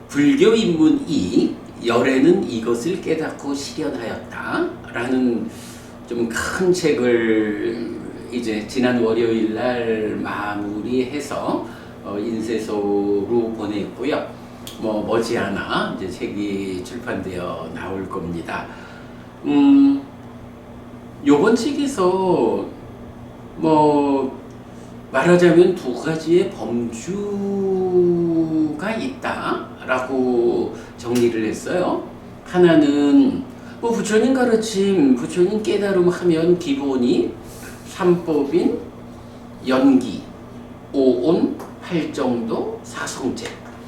불교 인문이 열애는 이것을 깨닫고 실현하였다 라는 좀 큰 책을 이제 지난 월요일 날 마무리해서 인쇄소로 보냈고요. 머지않아 이제 책이 출판되어 나올 겁니다. 요번 책에서 말하자면 두 가지의 범주가 있다라고 정리를 했어요. 하나는 부처님 가르침, 부처님 깨달음 하면 기본이 삼법인 연기, 오온, 팔정도, 사성제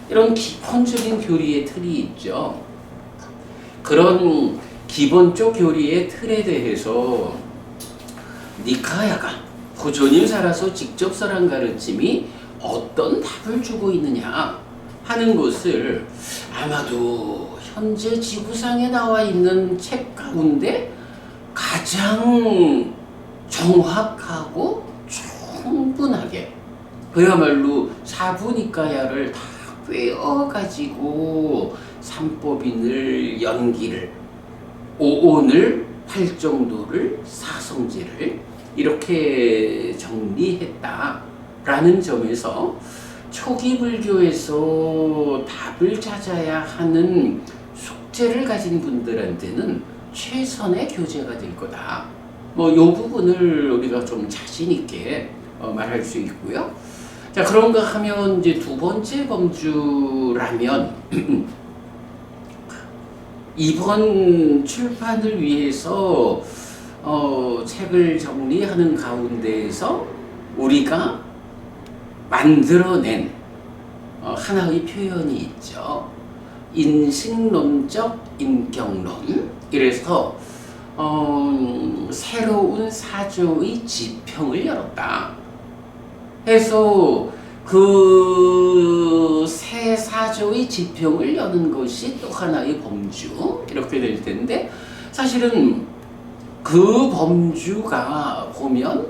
이런 기본적인 교리의 틀이 있죠. 그런 기본적 교리의 틀에 대해서 니카야가 부처님 살아서 직접 설한 가르침이 어떤 답을 주고 있느냐 하는 것을 아마도 현재 지구상에 나와 있는 책 가운데 가장 정확하고 충분하게 그야말로 사부니까야를 다 꿰어가지고 삼법인을, 연기를, 오온을, 팔정도를, 사성제를 이렇게 정리했다라는 점에서 초기 불교에서 답을 찾아야 하는 숙제를 가진 분들한테는 최선의 교재가 될 거다. 요 부분을 우리가 좀 자신 있게 말할 수 있고요. 자, 그런가 하면 이제 두 번째 범주라면 이번 출판을 위해서 책을 정리하는 가운데에서 우리가 만들어낸 하나의 표현이 있죠. 인식론적 인격론. 이래서 새로운 사조의 지평을 열었다. 해서 그 새 사조의 지평을 여는 것이 또 하나의 범주 이렇게 될 텐데 사실은 그 범주가 보면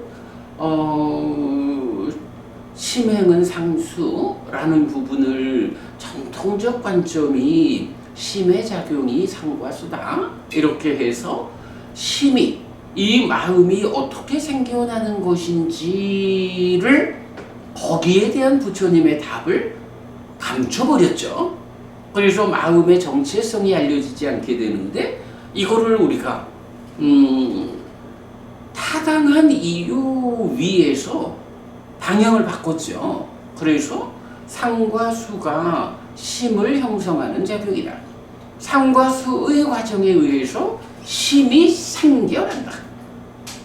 심행은 상수라는 부분을 전통적 관점이 심의 작용이 상과수다 이렇게 해서 심이 이 마음이 어떻게 생겨나는 것인지를 거기에 대한 부처님의 답을 감춰버렸죠. 그래서 마음의 정체성이 알려지지 않게 되는데 이거를 우리가 타당한 이유 위에서 방향을 바꿨죠. 그래서 상과 수가 심을 형성하는 작용이다. 상과 수의 과정에 의해서 심이 생겨난다.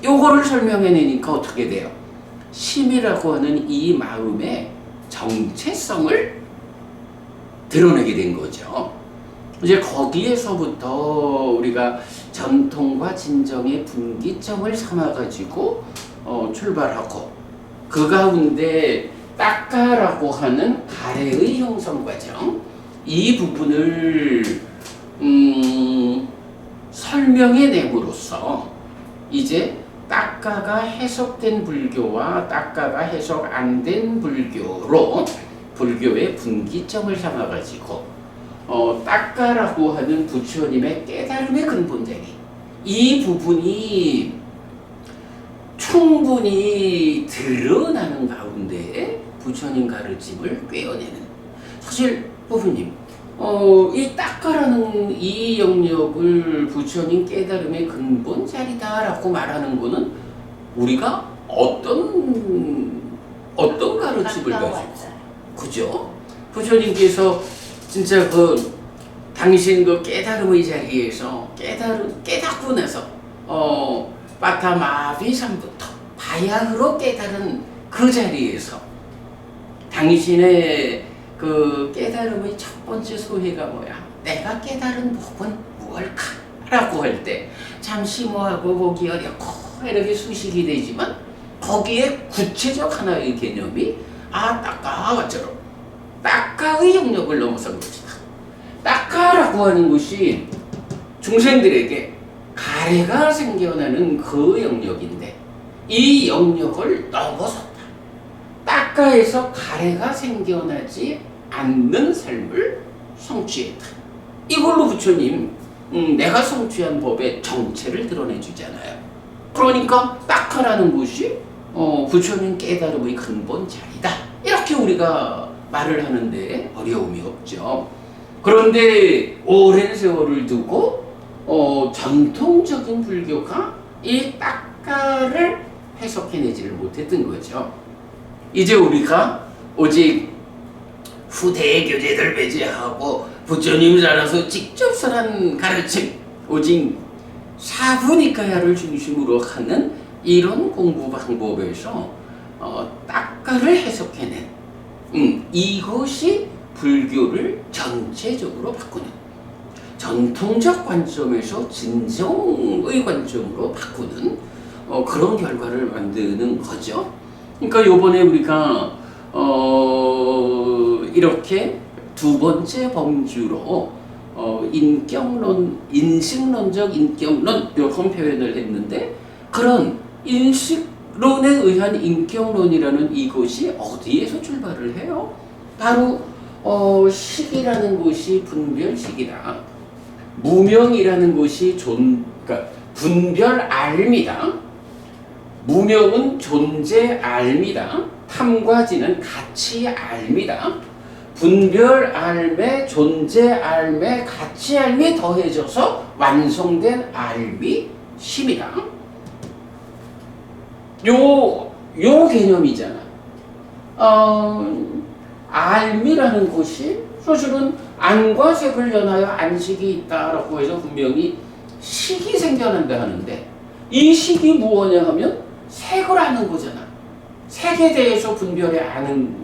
요거를 설명해내니까 어떻게 돼요? 심이라고 하는 이 마음의 정체성을 드러내게 된 거죠. 이제 거기에서부터 우리가 전통과 진정의 분기점을 삼아가지고 출발하고 그 가운데 딱가라고 하는 가래의 형성 과정 이 부분을 설명해냄으로써 이제 딱가가 해석된 불교와 딱가가 해석 안 된 불교로 불교의 분기점을 삼아가지고 딱가라고 하는 부처님의 깨달음의 근본자리 이 부분이 충분히 드러나는 가운데 부처님 가르침을 꿰어내는 사실 부부님 이 딱가라는 이 영역을 부처님 깨달음의 근본 자리다라고 말하는 거는 우리가 어떤 가르침을 가지고 그죠? 부처님께서 진짜 당신 깨달음의 자리에서 깨닫고 나서 파타마비상부터 바야흐로 깨달은 그 자리에서 당신의 그 깨달음의 첫 번째 소회가 뭐야? 내가 깨달은 법은 무엇일까? 라고 할 때 참 심오하고 보기 어렵고 이렇게 수식이 되지만 거기에 구체적 하나의 개념이 딱가와처럼 딱가의 영역을 넘어선 것이다. 딱가라고 하는 것이 중생들에게 가래가 생겨나는 그 영역인데 이 영역을 넘어섰다. 딱가에서 가래가 생겨나지 않는 삶을 성취했다. 이걸로 부처님 내가 성취한 법의 정체를 드러내 주잖아요. 그러니까 딱하라는 것이 부처님 깨달음의 근본 자리다. 이렇게 우리가 말을 하는데 어려움이 없죠. 그런데 오랜 세월을 두고 전통적인 불교가 이 딱가를 해석해내지를 못했던 거죠. 이제 우리가 오직 후대의 교재들 배제하고 부처님 살아서 직접 설한 가르침, 오직 사부니까야를 중심으로 하는 이런 공부 방법에서 딱가를 해석해낸 이것이 불교를 전체적으로 바꾸는, 전통적 관점에서 진정의 관점으로 바꾸는 그런 결과를 만드는 거죠. 그러니까 요번에 우리가 이렇게 두 번째 범주로 인격론, 인식론적 인격론 이런 표현을 했는데, 그런 인식론에 의한 인격론이라는 이것이 어디에서 출발을 해요? 바로 식이라는 것이 분별식이다. 무명이라는 것이 그러니까 분별알미다. 무명은 존재알미다. 탐과지는 가치알미다. 분별알매, 존재알매, 가치알미 더해져서 완성된 알미, 심이다. 요 개념이잖아. 알미라는 것이 사실은 안과 색을 연하여 안식이 있다라고 해서 분명히 식이 생겨난다 하는데, 이 식이 무엇냐 하면 색을 아는 거잖아. 색에 대해서 분별해 아는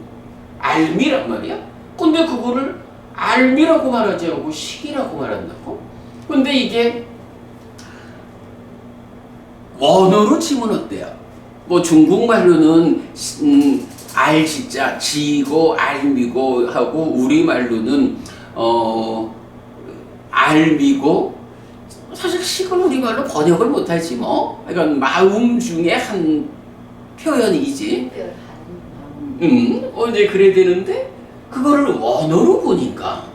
알미란 말이야. 근데 그거를 알미라고 말하지 않고 식이라고 말한다고? 근데 이게 원어로 치면 어때요? 뭐 중국말로는 알시자 지고 알미고 하고, 우리말로는 알미고, 사실 식은 우리말로 번역을 못하지 뭐. 그러니까 마음 중에 한 표현이지. 이제 그래야 되는데, 그거를 원어로 보니까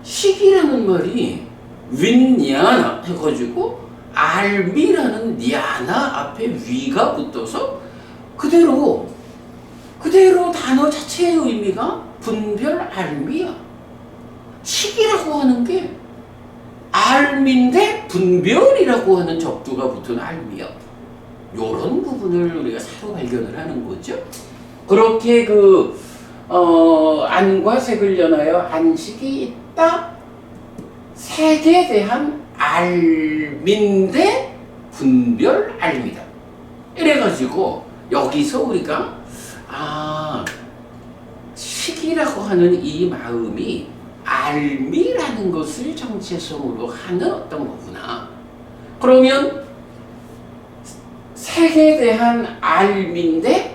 식이라는 말이 윈야나 해가지고 알미라는 냐나 앞에 위가 붙어서 그대로 단어 자체의 의미가 분별 알미야. 식이라고 하는 게 알미인데 분별이라고 하는 적두가 붙은 알미야. 요런 부분을 우리가 새로 발견을 하는 거죠. 그렇게 안과 색을 연하여 안식이 있다. 색에 대한 알미인데 분별 알미다. 이래가지고 여기서 우리가 식이라고 하는 이 마음이 알미라는 것을 정체성으로 하는 어떤 거구나. 그러면 색에 대한 알미인데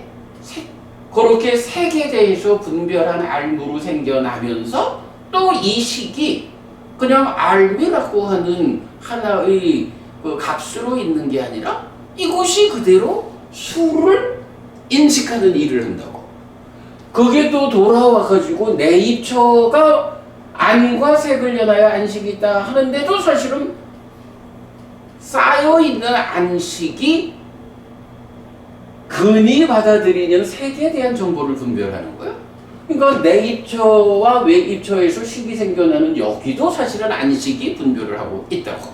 그렇게 색에 대해서 분별한 알무로 생겨나면서 또 이 식이 그냥 알미라고 하는 하나의 값으로 있는 게 아니라 이것이 그대로 수를 인식하는 일을 한다고. 그게 또 돌아와가지고 내 입처가 안과 색을 연하여 안식이 있다 하는데도 사실은 쌓여있는 안식이 근이 받아들이는 색에 대한 정보를 분별하는 거예요. 그러니까 내 입처와 외 입처에서 식이 생겨나는 여기도 사실은 안식이 분별을 하고 있다고.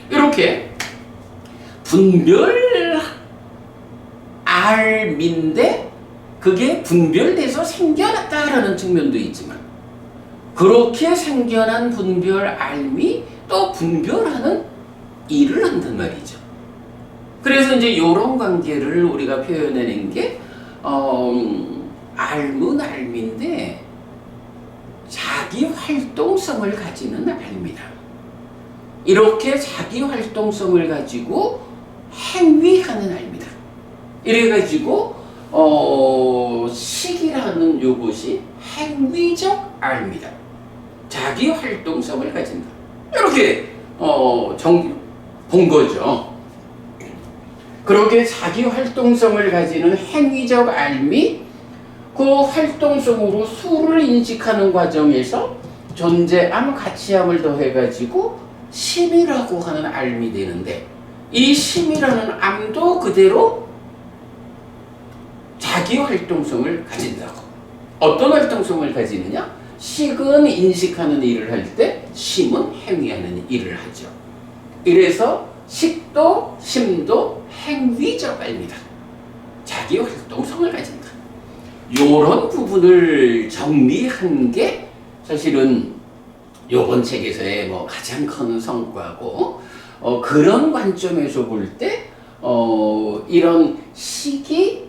이렇게 분별 알미인데 그게 분별돼서 생겨났다라는 측면도 있지만, 그렇게 생겨난 분별 알미 또 분별하는 일을 한단 말이죠. 그래서 이제 이런 관계를 우리가 표현해낸 게 알문 알미인데 자기 활동성을 가지는 알미다. 이렇게 자기 활동성을 가지고 행위하는 알미다. 이래가지고 식이라는 요것이 행위적 알미다. 자기 활동성을 가진다. 이렇게 본 거죠. 그렇게 자기 활동성을 가지는 행위적 알미, 그 활동성으로 수를 인식하는 과정에서 존재암, 가치암을 더해가지고 심이라고 하는 암이 되는데, 이 심이라는 암도 그대로 자기 활동성을 가진다고. 어떤 활동성을 가지느냐? 식은 인식하는 일을 할 때 심은 행위하는 일을 하죠. 이래서 식도 심도 행위적 알입니다. 자기 활동성을 가진다. 요런 부분을 정리한 게 사실은 요번 책에서의 뭐 가장 큰 성과고, 그런 관점에서 볼 때 이런 식이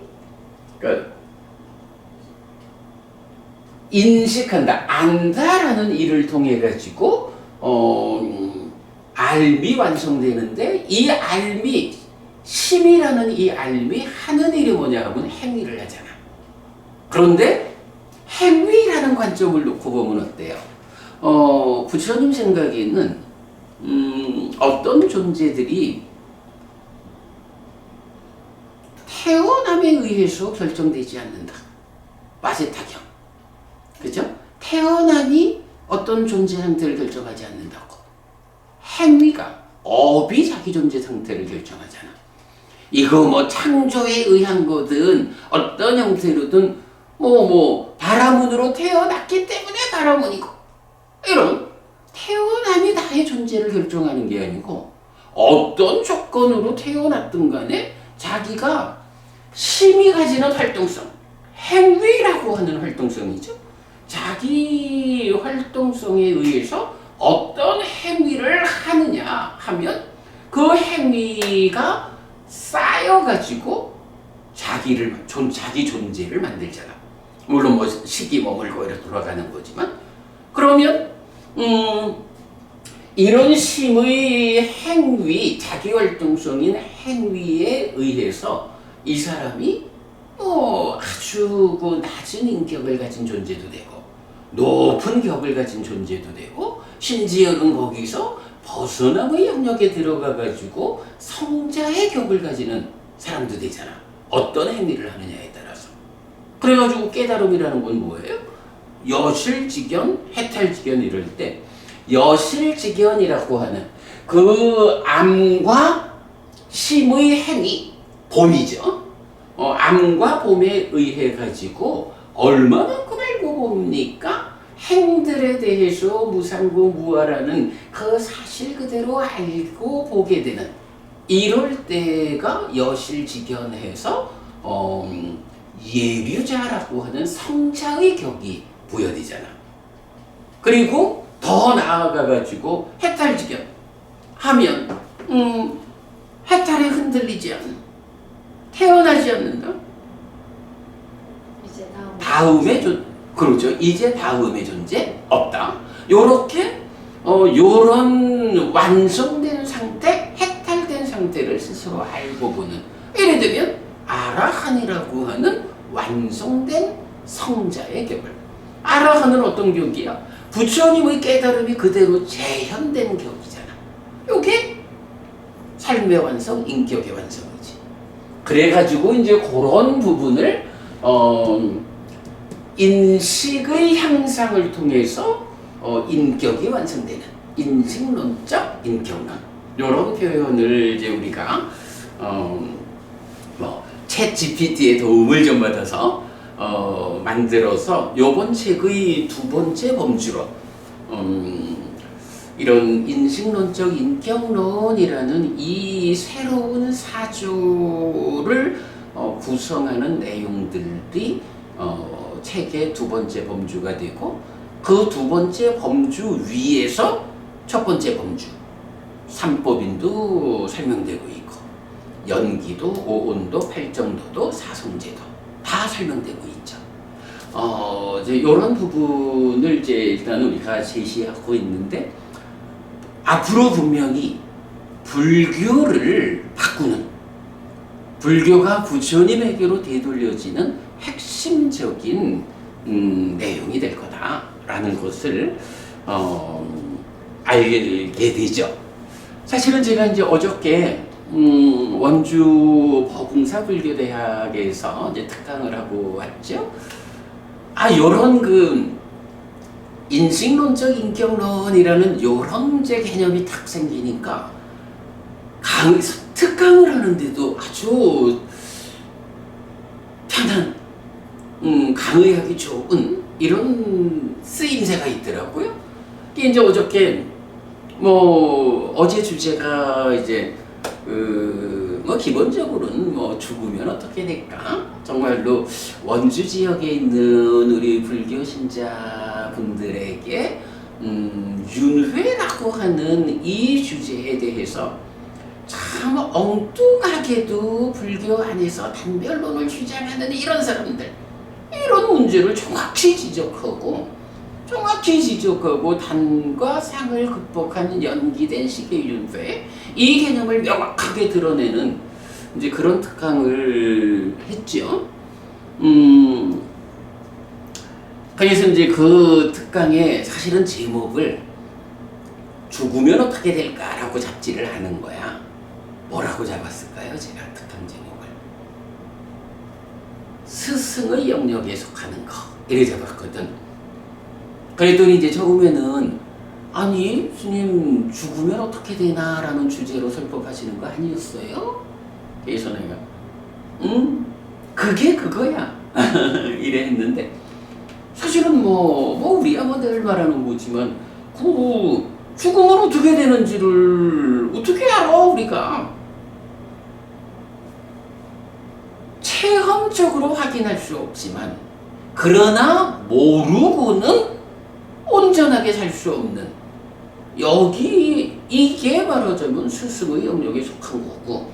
인식한다, 안다라는 일을 통해 가지고 알미 완성되는데, 이 알미, 심이라는 이 알미 하는 일이 뭐냐 하면 행위를 하잖아. 그런데 행위라는 관점을 놓고 보면 어때요? 부처님 생각에는 어떤 존재들이 태어남에 의해서 결정되지 않는다. 마세타경. 그죠? 태어남이 어떤 존재 상태를 결정하지 않는다고. 행위가, 업이 자기 존재 상태를 결정하잖아. 이거 뭐 창조에 의한 거든 어떤 형태로든 바라문으로 태어났기 때문에 바라문이고, 이런 태어남이 나의 존재를 결정하는 게 아니고, 어떤 조건으로 태어났든 간에 자기가 심이 가지는 활동성, 행위라고 하는 활동성이죠. 자기 활동성에 의해서 어떤 행위를 하느냐 하면 그 행위가 쌓여가지고 자기 존재를 만들잖아. 물론 뭐 식이 머물고 이렇게 돌아가는 거지만, 그러면 이런 심의 행위, 자기 활동성인 행위에 의해서 이 사람이 아주 그 낮은 인격을 가진 존재도 되고, 높은 격을 가진 존재도 되고, 심지어는 거기서 벗어남의 영역에 들어가가지고 성자의 격을 가지는 사람도 되잖아. 어떤 행위를 하느냐에 따라서. 그래가지고 깨달음이라는 건 뭐예요? 여실직견, 해탈직견 이럴 때, 여실직견이라고 하는 그 암과 심의 행위, 봄이죠. 암과 봄에 의해 가지고 얼마만큼 알고 봅니까? 행들에 대해서 무상고 무아라는 그 사실 그대로 알고 보게 되는, 이럴 때가 여실직견해서 예류자라고 하는 성자의 격이 부여되잖아. 그리고 더 나아가 가지고 해탈직견 하면 해탈에 흔들리지 않는, 태어나지 않는다. 이제 그렇죠. 이제 다음의 존재 없다. 요렇게 요런 완성된 상태, 해탈된 상태를 스스로 알고 보는, 예를 들면 아라한이라고 하는 완성된 성자의 격을. 아라한은 어떤 격이야? 부처님의 깨달음이 그대로 재현된 격이잖아. 요게 삶의 완성, 인격의 완성이지. 그래가지고 이제 그런 부분을 인식의 향상을 통해서 인격이 완성되는 인식론적 인격론, 이런 표현을 이제 우리가 챗 GPT의 도움을 좀 받아서 만들어서 요번 책의 두 번째 범주로 이런 인식론적 인격론이라는 이 새로운 사조를 구성하는 내용들이 책의 두 번째 범주가 되고, 그 두 번째 범주 위에서 첫 번째 범주 삼법인도 설명되고 있고, 연기도, 오온도, 팔정도도, 사성제도 다 설명되고 있죠. 이제 이런 부분을 이제 일단 우리가 제시하고 있는데, 앞으로 분명히 불교를 바꾸는, 불교가 부처님에게로 되돌려지는 핵심적인 내용이 될 거다라는 것을 알게 되죠. 사실은 제가 이제 어저께 원주 법웅사 불교대학에서 이제 특강을 하고 왔죠. 요런 그 인식론적 인격론이라는 요런 제 개념이 탁 생기니까 특강을 하는데도 아주 편한, 강의하기 좋은 이런 쓰임새가 있더라고요. 이제 어저께 어제 주제가 이제 기본적으로는 죽으면 어떻게 될까? 정말로 원주 지역에 있는 우리 불교 신자분들에게 윤회라고 하는 이 주제에 대해서 참 엉뚱하게도 불교 안에서 단별론을 주장하는 이런 사람들, 이런 문제를 정확히 지적하고 단과 상을 극복하는 연기된 식의 윤회, 이 개념을 명확하게 드러내는 이제 그런 특강을 했죠. 그래서 이제 그 특강의 사실은 제목을 죽으면 어떻게 될까라고 잡지를 하는 거야. 뭐라고 잡았을까요? 제가 특강 제목을 스승의 영역에 속하는 거 이렇게 잡았거든. 그랬더니 이제 처음에는 아니 스님 죽으면 어떻게 되나라는 주제로 설법하시는 거 아니었어요? 그래서 내가 그게 그거야 이래 했는데, 사실은 우리야 늘 말하는 거지만 그 죽으면 어떻게 되는지를 어떻게 알아 우리가? 체험적으로 확인할 수 없지만 그러나 모르고는 온전하게 살 수 없는, 이게 말하자면 스승의 영역에 속한 거고,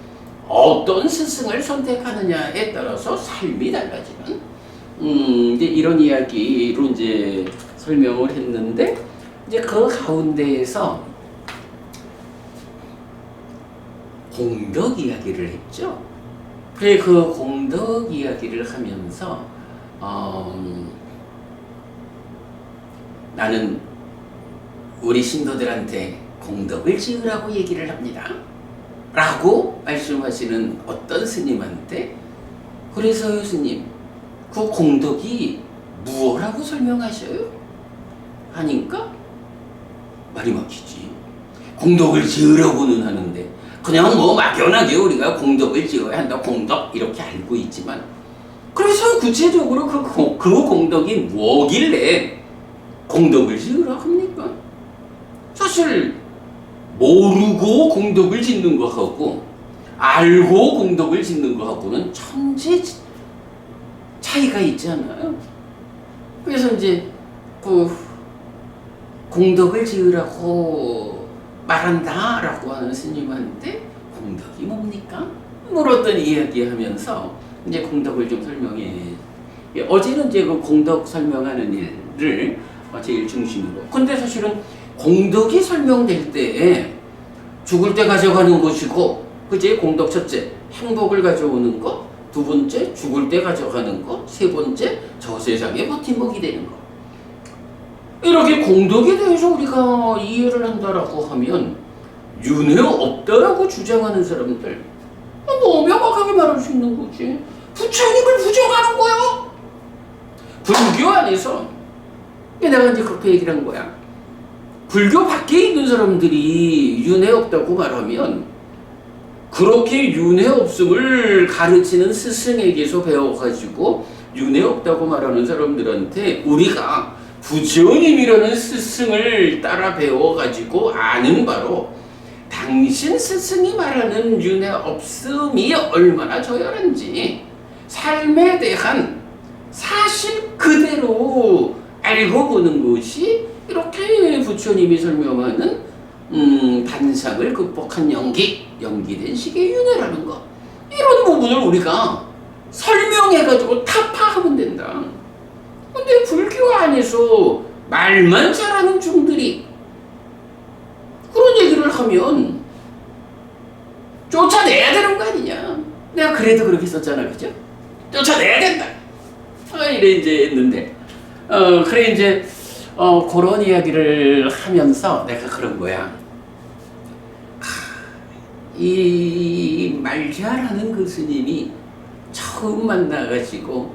어떤 스승을 선택하느냐에 따라서 삶이 달라지는 이제 이런 이야기로 이제 설명을 했는데, 이제 그 가운데에서 공덕 이야기를 했죠. 그 공덕 이야기를 하면서 나는 우리 신도들한테 공덕을 지으라고 얘기를 합니다 라고 말씀하시는 어떤 스님한테, 그래서요 스님 그 공덕이 무엇라고 설명하셔요? 하니까 말이 막히지. 공덕을 지으라고는 하는데 그냥 막연하게 우리가 공덕을 지어야 한다, 공덕 이렇게 알고 있지만, 그래서 구체적으로 그 공덕이 뭐길래 공덕을 지으라 합니까? 사실 모르고 공덕을 짓는 것하고 알고 공덕을 짓는 것하고는 천지 차이가 있잖아요. 그래서 이제 공덕을 지으라고 말한다라고 하는 스님한테 공덕이 뭡니까? 물었던 이야기하면서 이제 공덕을 좀 설명해. 어제는 이제 그 공덕 설명하는 일을 제일 중심으로. 근데 사실은 공덕이 설명될 때 죽을 때 가져가는 것이고, 그제 공덕 첫째 행복을 가져오는 것, 두 번째 죽을 때 가져가는 것, 세 번째 저 세상에 버팀목이 되는 것. 이렇게 공덕에 대해서 우리가 이해를 한다라고 하면 윤회 없다라고 주장하는 사람들 명확하게 말할 수 있는 거지. 부처님을 부정하는 거야. 불교 안에서 내가 이제 그렇게 얘기를 한 거야. 불교 밖에 있는 사람들이 윤회 없다고 말하면 그렇게 윤회 없음을 가르치는 스승에게서 배워가지고 윤회 없다고 말하는 사람들한테 우리가 부처님이라는 스승을 따라 배워가지고 아는 바로 당신 스승이 말하는 윤회 없음이 얼마나 저열한지 삶에 대한 사실 그대로 알고 보는 것이 이렇게 부처님이 설명하는 반상을 극복한 연기된 식의 윤회라는 것, 이런 부분을 우리가 설명해가지고 타파하면 된다. 근데 불교 안에서 말만 잘하는 중들이 그런 얘기를 하면 쫓아내야 되는 거 아니냐. 내가 그래도 그렇게 썼잖아, 그죠? 쫓아내야 된다. 이래 이제 했는데, 그래 이제 그런 이야기를 하면서 내가 그런 거야. 이 말 잘하는 그 스님이 처음 만나가지고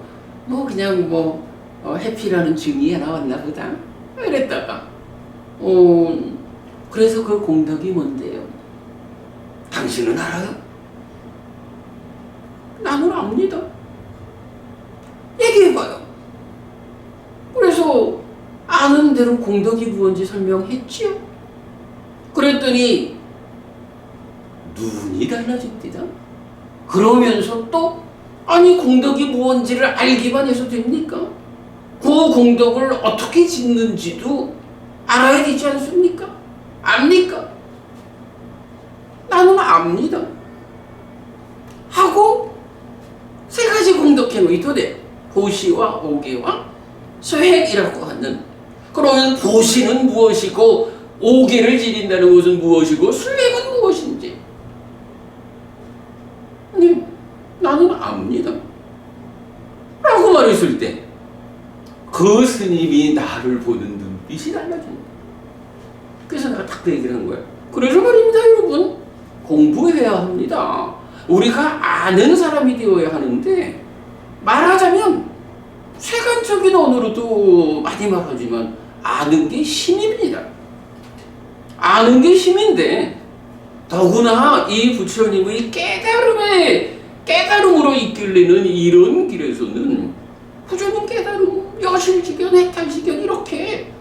그냥 해피라는 증이 나왔나 보다. 이랬다가 그래서 그 공덕이 뭔데요? 당신은 알아요? 나는 압니다. 얘기해봐요. 그래서 아는 대로 공덕이 무언지 설명했지요. 그랬더니 눈이 달라집니다. 그러면서 또 아니 공덕이 무언지를 알기만 해서 됩니까? 그 공덕을 어떻게 짓는지도 알아야 되지 않습니까? 압니까? 나는 압니다. 하고 세 가지 공덕행 의도대 보시와 오계와 수행이라고 하는, 그러면 보시는 무엇이고 오계를 지린다는 것은 무엇이고 수행은 무엇인지 아니 나는 압니다 라고 말했을 때 그 스님이 나를 보는 눈빛이 달라진다. 그래서 내가 딱 그 얘기를 한 거야. 그래서 말입니다 여러분, 공부해야 합니다. 우리가 아는 사람이 되어야 하는데, 말하자면 세간적인 언어로도 많이 말하지만 아는 게 힘입니다. 아는 게 힘인데, 더구나 이 부처님의 깨달음으로 이끌리는 이런 길에서는 부처님 깨달음, 여실지견, 해탈지견 이렇게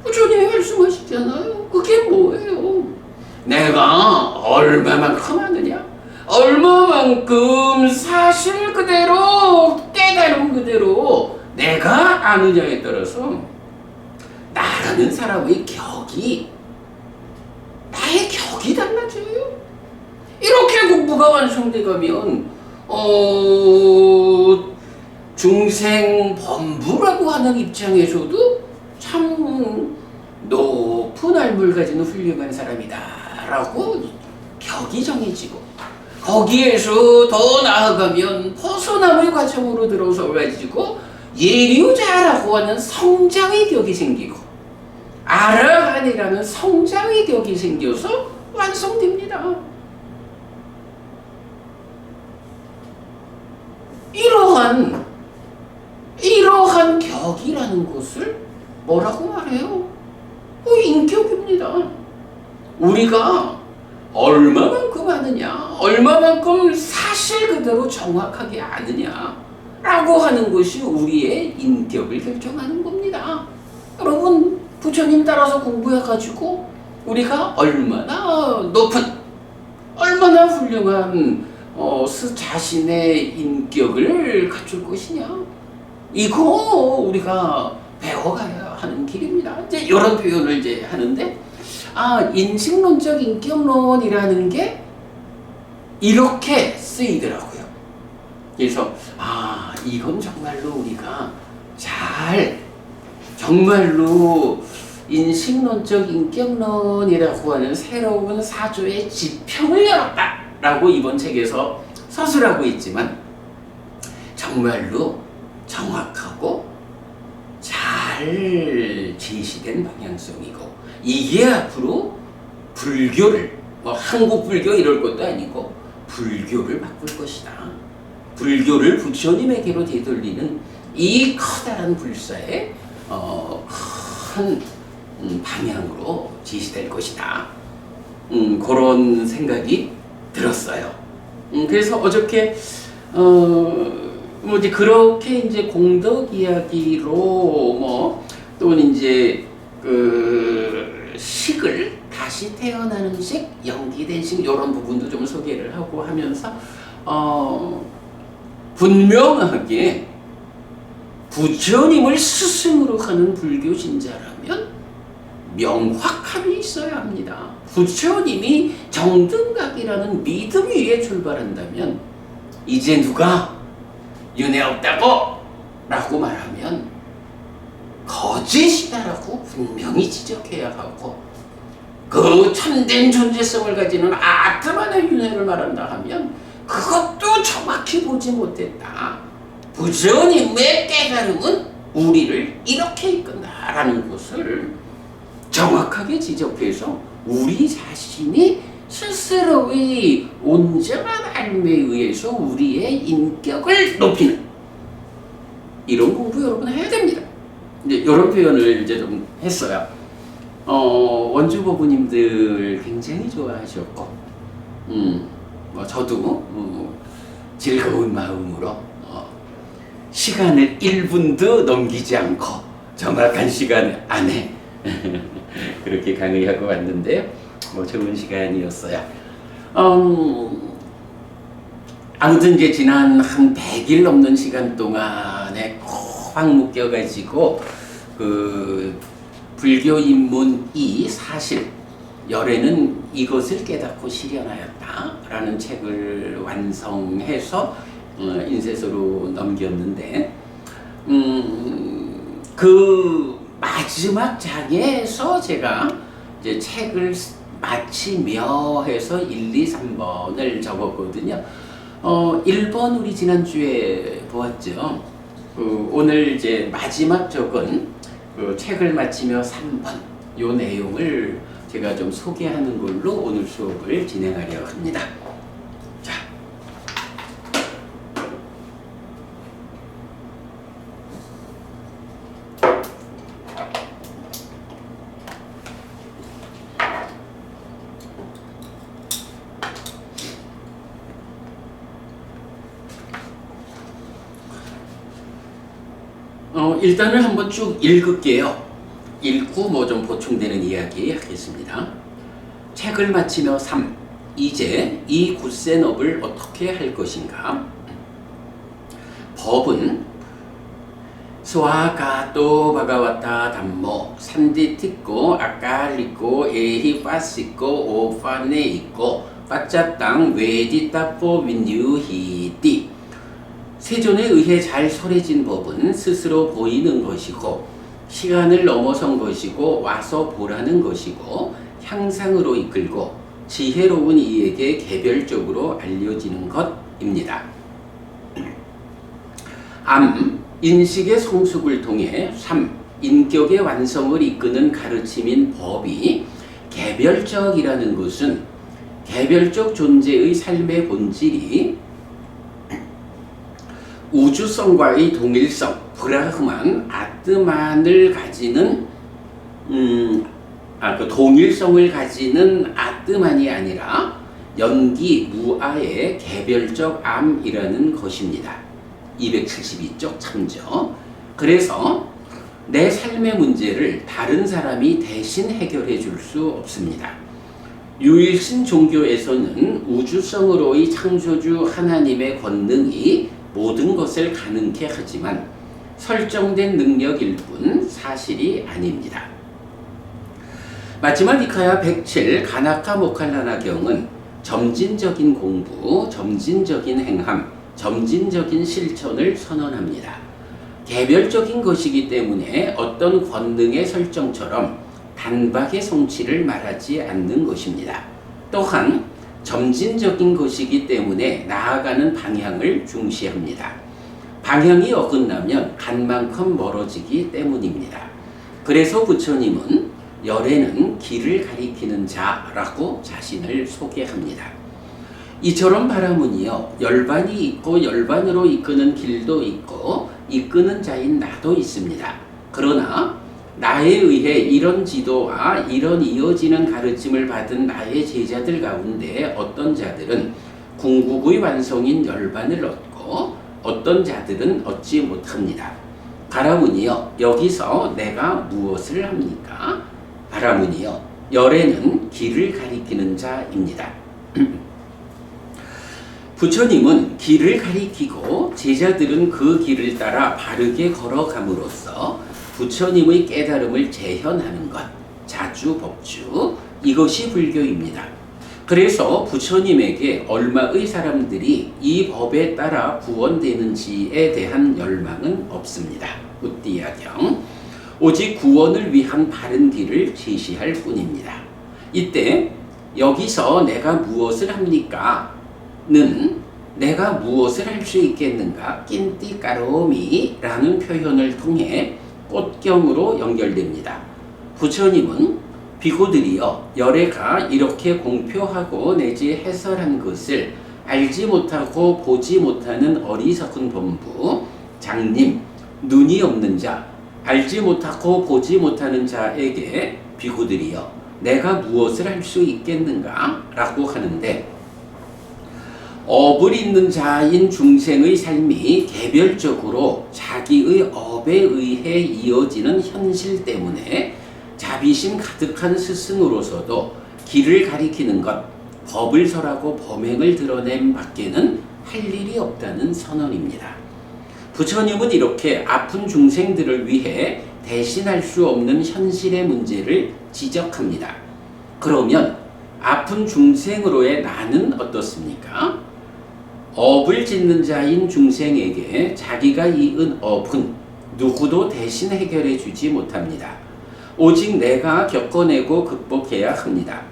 부처님이 말씀하시잖아요. 그게 뭐예요? 내가 얼마만큼 아느냐? 얼마만큼 사실 그대로 깨달음 그대로 내가 아느냐에 따라서 나라는 사람의 격이, 나의 격이 달라져요. 이렇게 공부가 완성돼 가면 중생 범부라고 하는 입장에서도 참 높은 알물 가진 훌륭한 사람이다 라고 격이 정해지고, 거기에서 더 나아가면 벗어남의 과정으로 들어서 가지고 예류자라고 하는 성장의 격이 생기고 아라한이라는 성장의 격이 생겨서 완성됩니다. 이러한 격이라는 것을 뭐라고 말해요? 인격입니다. 우리가 얼마만큼 아느냐, 얼마만큼 사실 그대로 정확하게 아느냐 라고 하는 것이 우리의 인격을 결정하는 겁니다. 여러분, 부처님 따라서 공부해가지고 우리가 얼마나 높은, 얼마나 훌륭한 자신의 인격을 갖출 것이냐, 이거 우리가 배워가야 하는 길입니다. 이제 이런 표현을 이제 하는데, 인식론적 인격론이라는 게 이렇게 쓰이더라고요. 그래서 이건 정말로 우리가 정말로 인식론적 인격론이라고 하는 새로운 사조의 지평을 열었다라고 이번 책에서 서술하고 있지만, 정말로 정확하고 잘 제시된 방향성이고, 이게 앞으로 불교를, 한국 불교 이럴 것도 아니고 불교를 바꿀 것이다. 불교를 부처님에게로 되돌리는 이 커다란 불사의 큰 방향으로 제시될 것이다. 그런 생각이 들었어요. 그래서 어저께 이제 그렇게 이제 공덕 이야기로 또는 이제 그 식을 다시 태어나는 식, 연기된 식 이런 부분도 좀 소개를 하고 하면서 분명하게 부처님을 스승으로 하는 불교 신자라면 명확함이 있어야 합니다. 부처님이 정등각이라는 믿음 위에 출발한다면, 이제 누가 윤회 없다고 라고 말하면 거짓이다라고 분명히 지적해야 하고, 그 참된 존재성을 가지는 아트만의 윤회를 말한다 하면 그것도 정확히 보지 못했다. 부처님의 깨달음은 우리를 이렇게 이끈다라는 것을 정확하게 지적해서 우리 자신이 스스로의 온전한 알매에 의해서 우리의 인격을 높이는, 이런 공부 여러분 해야 됩니다. 이제 이런 표현을 이제 좀 했어요. 원주부부님들 굉장히 좋아하셨고, 저도 즐거운 마음으로 시간을 1분도 넘기지 않고 정확한 시간 안에 그렇게 강의하고 왔는데요. 좋은 시간이었어요. 아무튼 이제 지난 한 100일 넘는 시간 동안에 꽉 묶여가지고 그 불교 입문이 사실 열애는 이것을 깨닫고 실현하였다라는 책을 완성해서 인쇄소로 넘겼는데 그 마지막 장에서 제가 이제 책을 마치며 해서 1, 2, 3번을 적었거든요. 1번 우리 지난주에 보았죠. 오늘 이제 마지막 적은 그 책을 마치며 3번 요 내용을 제가 좀 소개하는 걸로 오늘 수업을 진행하려 합니다. 자, 일단은 한번 쭉 읽을게요. 읽고 뭐 좀 보충되는 이야기 하겠습니다. 책을 마치며 3. 이제 이 굳센업을 어떻게 할 것인가? 법은 스와가토 바가와타 담모 산디티코 아칼리코 에히 파시코 오파네 있고 빠짜땅 웨디타포 윈유히띠. 세존에 의해 잘 설해진 법은 스스로 보이는 것이고 시간을 넘어선 것이고 와서 보라는 것이고 향상으로 이끌고 지혜로운 이에게 개별적으로 알려지는 것입니다. 인식의 성숙을 통해 3. 인격의 완성을 이끄는 가르침인 법이 개별적이라는 것은 개별적 존재의 삶의 본질이 우주성과의 동일성, 브라흐만, 아트만을 가지는 그 동일성을 가지는 아트만이 아니라 연기, 무아의 개별적 암이라는 것입니다. 272쪽 참조. 그래서 내 삶의 문제를 다른 사람이 대신 해결해 줄 수 없습니다. 유일신 종교에서는 우주성으로의 창조주 하나님의 권능이 모든 것을 가능케 하지만 설정된 능력일 뿐 사실이 아닙니다. 마치마니카야 107 가나카 모칼라나경은 점진적인 공부, 점진적인 행함, 점진적인 실천을 선언합니다. 개별적인 것이기 때문에 어떤 권능의 설정처럼 단박의 성취를 말하지 않는 것입니다. 또한 점진적인 것이기 때문에 나아가는 방향을 중시합니다. 방향이 어긋나면 간 만큼 멀어지기 때문입니다. 그래서 부처님은 열애는 길을 가리키는 자라고 자신을 소개합니다. 이처럼 바라문이여 열반이 있고 열반으로 이끄는 길도 있고 이끄는 자인 나도 있습니다. 그러나 나에 의해 이런 지도와 이런 이어지는 가르침을 받은 나의 제자들 가운데 어떤 자들은 궁극의 완성인 열반을 얻고 어떤 자들은 얻지 못합니다. 바라문이여 여기서 내가 무엇을 합니까? 바라문이여 열애는 길을 가리키는 자입니다. 부처님은 길을 가리키고 제자들은 그 길을 따라 바르게 걸어감으로써 부처님의 깨달음을 재현하는 것, 자주법주, 이것이 불교입니다. 그래서 부처님에게 얼마의 사람들이 이 법에 따라 구원되는지에 대한 열망은 없습니다. 우띠야경. 오직 구원을 위한 바른 길을 제시할 뿐입니다. 이때 여기서 내가 무엇을 합니까? 는 내가 무엇을 할 수 있겠는가? 낀띠까로미라는 표현을 통해 꽃경으로 연결됩니다. 부처님은 비구들이여 열애가 이렇게 공표하고 내지 해설한 것을 알지 못하고 보지 못하는 어리석은 범부, 장님, 눈이 없는 자, 알지 못하고 보지 못하는 자에게 비구들이여 내가 무엇을 할 수 있겠는가? 라고 하는데, 업을 잇는 자인 중생의 삶이 개별적으로 자기의 업에 의해 이어지는 현실 때문에 자비심 가득한 스승으로서도 길을 가리키는 것, 법을 설하고 범행을 드러낸 밖에는 할 일이 없다는 선언입니다. 부처님은 이렇게 아픈 중생들을 위해 대신할 수 없는 현실의 문제를 지적합니다. 그러면 아픈 중생으로의 나는 어떻습니까? 업을 짓는 자인 중생에게 자기가 이은 업은 누구도 대신 해결해 주지 못합니다. 오직 내가 겪어내고 극복해야 합니다.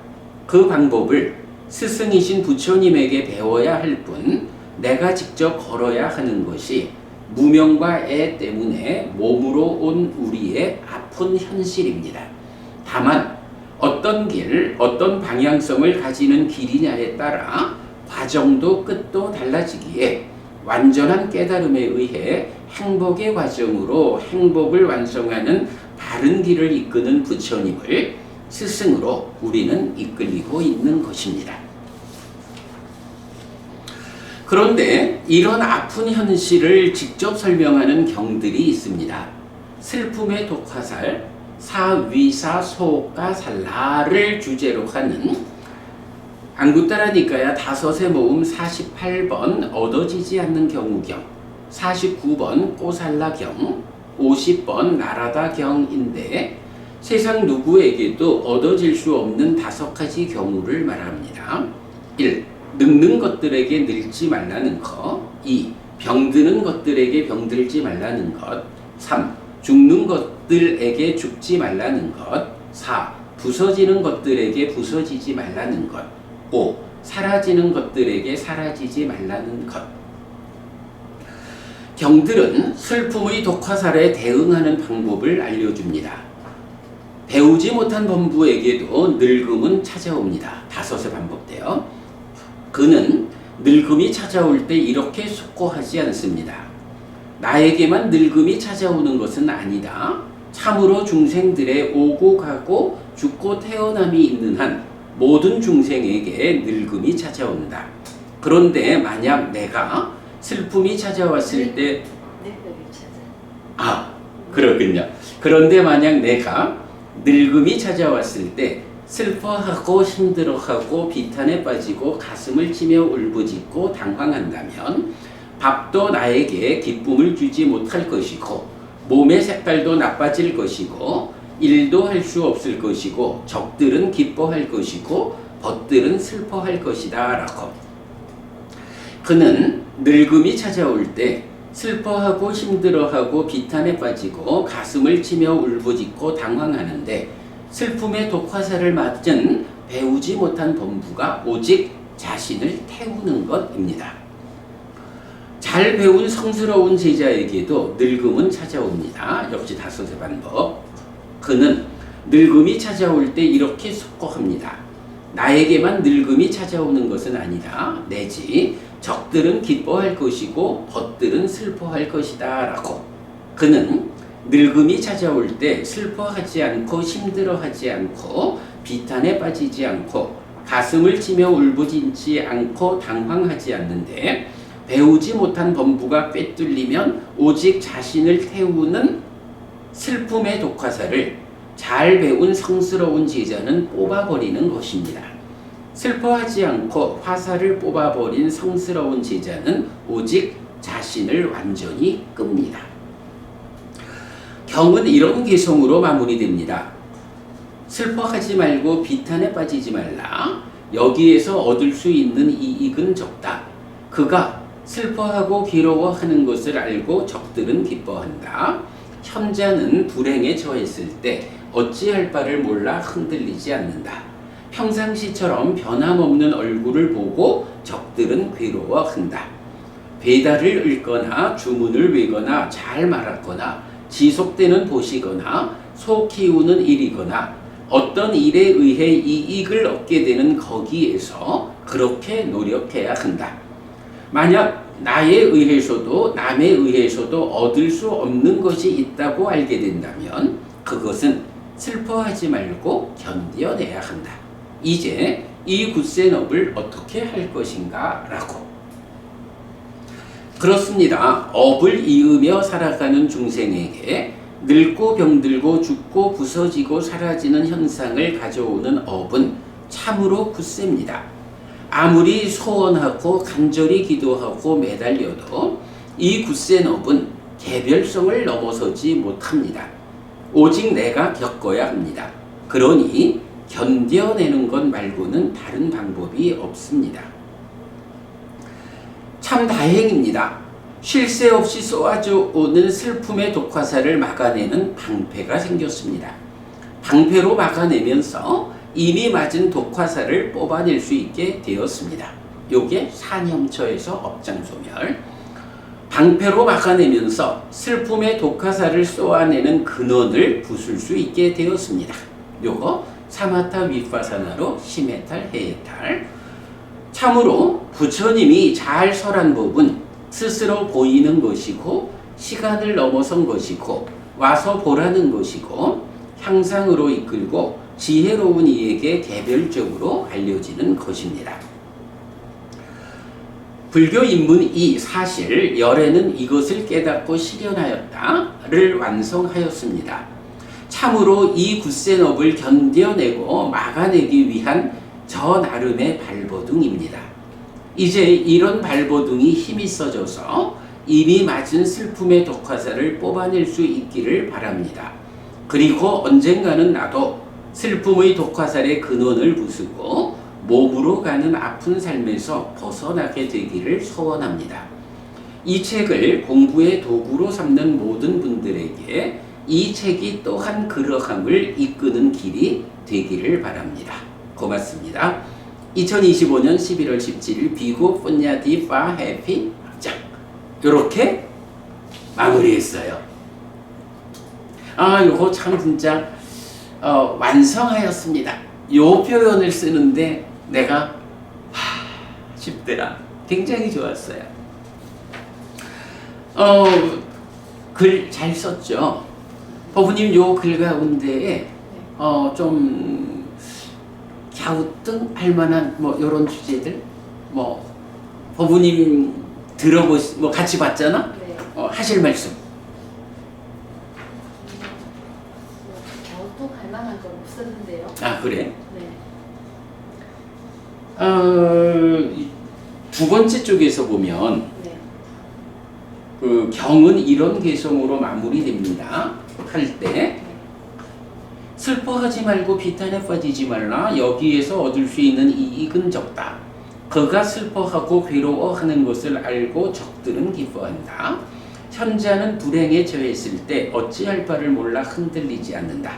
그 방법을 스승이신 부처님에게 배워야 할 뿐 내가 직접 걸어야 하는 것이 무명과 애 때문에 몸으로 온 우리의 아픈 현실입니다. 다만 어떤 길, 어떤 방향성을 가지는 길이냐에 따라 과정도 끝도 달라지기에 완전한 깨달음에 의해 행복의 과정으로 행복을 완성하는 바른 길을 이끄는 부처님을 스승으로 우리는 이끌리고 있는 것입니다. 그런데 이런 아픈 현실을 직접 설명하는 경들이 있습니다. 슬픔의 독화살, 사위사 소가살라를 주제로 하는 안구따라 니까야 다섯의 모음 48번 얻어지지 않는 경우경, 49번 꼬살라경, 50번 나라다경인데 세상 누구에게도 얻어질 수 없는 5가지 경우를 말합니다. 1. 늙는 것들에게 늙지 말라는 것. 2. 병드는 것들에게 병들지 말라는 것. 3. 죽는 것들에게 죽지 말라는 것. 4. 부서지는 것들에게 부서지지 말라는 것. 5. 사라지는 것들에게 사라지지 말라는 것. 경들은 슬픔의 독화살에 대응하는 방법을 알려줍니다. 배우지 못한 범부에게도 늙음은 찾아옵니다. 5에 반복돼요. 그는 늙음이 찾아올 때 이렇게 숙고하지 않습니다. 나에게만 늙음이 찾아오는 것은 아니다. 참으로 중생들의 오고 가고 죽고 태어남이 있는 한 모든 중생에게 늙음이 찾아온다. 그런데 만약 내가 슬픔이 찾아왔을 때 그렇군요. 그런데 만약 내가 늙음이 찾아왔을 때 슬퍼하고 힘들어하고 비탄에 빠지고 가슴을 치며 울부짖고 당황한다면 밥도 나에게 기쁨을 주지 못할 것이고 몸의 색깔도 나빠질 것이고 일도 할 수 없을 것이고 적들은 기뻐할 것이고 벗들은 슬퍼할 것이다 라고. 그는 늙음이 찾아올 때 슬퍼하고 힘들어하고 비탄에 빠지고 가슴을 치며 울부짖고 당황하는데 슬픔의 독화살을 맞은 배우지 못한 범부가 오직 자신을 태우는 것입니다. 잘 배운 성스러운 제자에게도 늙음은 찾아옵니다. 역시 5의 반복. 그는 늙음이 찾아올 때 이렇게 숙고합니다. 나에게만 늙음이 찾아오는 것은 아니다. 내지 적들은 기뻐할 것이고 벗들은 슬퍼할 것이다 라고. 그는 늙음이 찾아올 때 슬퍼하지 않고 힘들어하지 않고 비탄에 빠지지 않고 가슴을 치며 울부짖지 않고 당황하지 않는데 배우지 못한 범부가 꿰뚫리면 오직 자신을 태우는 슬픔의 독화살을 잘 배운 성스러운 제자는 뽑아버리는 것입니다. 슬퍼하지 않고 화살을 뽑아버린 성스러운 제자는 오직 자신을 완전히 끕니다. 경은 이런 개성으로 마무리됩니다. 슬퍼하지 말고 비탄에 빠지지 말라. 여기에서 얻을 수 있는 이익은 적다. 그가 슬퍼하고 괴로워하는 것을 알고 적들은 기뻐한다. 현자는 불행에 처했을 때 어찌할 바를 몰라 흔들리지 않는다. 평상시처럼 변함없는 얼굴을 보고 적들은 괴로워한다. 배달을 읽거나 주문을 외거나 잘 말았거나 지속되는 보시거나 소 키우는 일이거나 어떤 일에 의해 이익을 얻게 되는 거기에서 그렇게 노력해야 한다. 만약 나에 의해서도 남에 의해서도 얻을 수 없는 것이 있다고 알게 된다면 그것은 슬퍼하지 말고 견뎌내야 한다. 이제 이 굳센업을 어떻게 할 것인가 라고. 그렇습니다. 업을 이으며 살아가는 중생에게 늙고 병들고 죽고 부서지고 사라지는 현상을 가져오는 업은 참으로 굳셉니다. 아무리 소원하고 간절히 기도하고 매달려도 이 굳센 업은 개별성을 넘어서지 못합니다. 오직 내가 겪어야 합니다. 그러니 견뎌내는 것 말고는 다른 방법이 없습니다. 참 다행입니다. 쉴 새 없이 쏘아져 오는 슬픔의 독화살을 막아내는 방패가 생겼습니다. 방패로 막아내면서 이미 맞은 독화살을 뽑아낼 수 있게 되었습니다. 요게 산염처에서 업장소멸. 방패로 막아내면서 슬픔의 독화살을 쏘아내는 근원을 부술 수 있게 되었습니다. 요거 사마타 위파사나로 시메탈 해탈. 참으로 부처님이 잘 설한 법은 스스로 보이는 것이고 시간을 넘어선 것이고 와서 보라는 것이고 향상으로 이끌고 지혜로운 이에게 개별적으로 알려지는 것입니다. 불교 인문 2 사실 열애는 이것을 깨닫고 실현하였다를 완성하였습니다. 참으로 이 굳센 업을 견뎌내고 막아내기 위한 저 나름의 발버둥입니다. 이제 이런 발버둥이 힘이 써져서 이미 맞은 슬픔의 독화살을 뽑아낼 수 있기를 바랍니다. 그리고 언젠가는 나도 슬픔의 독화살의 근원을 부수고 몸으로 가는 아픈 삶에서 벗어나게 되기를 소원합니다. 이 책을 공부의 도구로 삼는 모든 분들에게 이 책이 또한 그러함을 이끄는 길이 되기를 바랍니다. 고맙습니다. 2025년 11월 17일 비고 폰야디 파 해피 장 이렇게 마무리했어요. 요거 참 진짜 완성하였습니다. 요 표현을 쓰는데 내가 쉽더라. 굉장히 좋았어요. 글 잘 썼죠. 법부님 요 글 가운데에 좀 갸우뚱할 만한 뭐 요런 주제들 뭐 법부님 뭐 같이 봤잖아. 네. 하실 말씀. 갸우뚱할 만한 건 없었는데요. 그래? 네. 두 번째 쪽에서 보면 네. 그 경은 이런 개성으로 마무리됩니다. 할 때 슬퍼하지 말고 비탄에 빠지지 말라. 여기에서 얻을 수 있는 이익은 적다. 그가 슬퍼하고 괴로워하는 것을 알고 적들은 기뻐한다. 현자는 불행에 처했을 때 어찌할 바를 몰라 흔들리지 않는다.